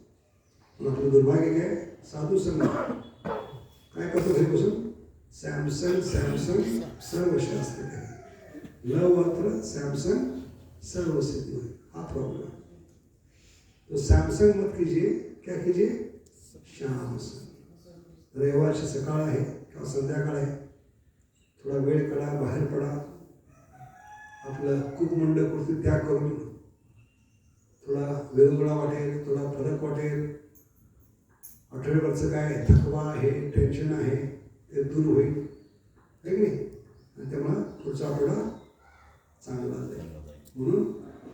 पण आपलं दुर्भाग्य काय, साधू संघ काय करतो घरी बसून, सॅमसंग सॅमसंग सर्व शास्त्र कहे, लव मात्र सॅमसंग सर्व सिद्धी होईल. हा प्रॉब्लेम है. तो सैमसंग मत कीजिए, क्या कीजिए, श्याम संग. रविवारची सकाळ आहे किंवा संध्याकाळ आहे, थोडा वेळ काढा, बाहेर पडा. आपलं कुपमंड कुर्ती त्याग करून थोडा विरंगुळा वाटेल, थोडा फरक वाटेल. आठवड्याभरचं काय थकवा आहे, टेन्शन आहे, ते दूर होईल, आहे की नाही? आणि त्यामुळं पुढचा आठवडा चांगला जाईल. म्हणून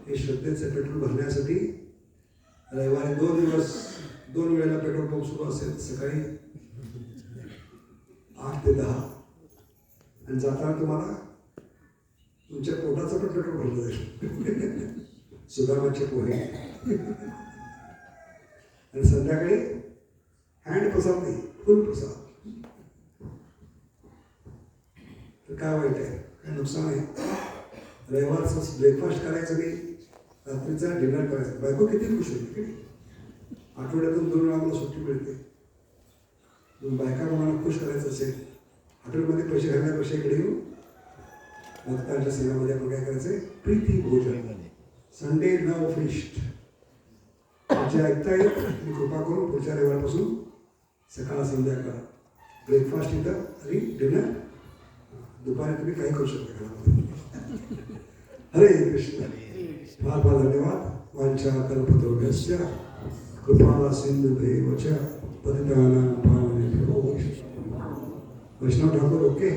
हे श्रद्धेचं पेट्रोल भरण्यासाठी रविवारी 2 दिवस 2 वेळेला पेट्रोल पंप सुरू असेल, सकाळी 8 ते 10, आणि जाताना तुम्हाला तुमच्या पोटाचं पण पेट्रोल भरलं जाईल. सुदामाचे पोहे. आणि संध्याकाळी हँड प्रसाद नाही, फुल प्रसाद. तर काय वाईट आहे, काय नुकसान आहे? रविवारचं ब्रेकफास्ट करायचं नाही, रात्रीचा डिनर करायचं. बायको किती खुश होती की आठवड्यातून 2 वेळा मला सुट्टी मिळते. बायका मला खुश करायचं असेल, हॉटेलमध्ये पैसे घालण्यापेक्षा इकडे येऊ भक्तांच्या सेवेमध्ये आपण काय करायचंय? प्रीती भोजन, संडे लव फिस्ट. जे ऐकता येईल तुम्ही कृपा करून पुढच्या रविवारपासून सकाळ संध्याकाळ ब्रेकफास्ट इथं आणि डिनर दुपारी तुम्ही काही करू शकता घरामध्ये. हरे कृष्ण. फार फार धन्यवाद. वांछा कल्पतरुभ्यश्च कृपा सिंधुभैव च पतितानां पावनेभ्यो वैष्णव ठाकूर. ओके.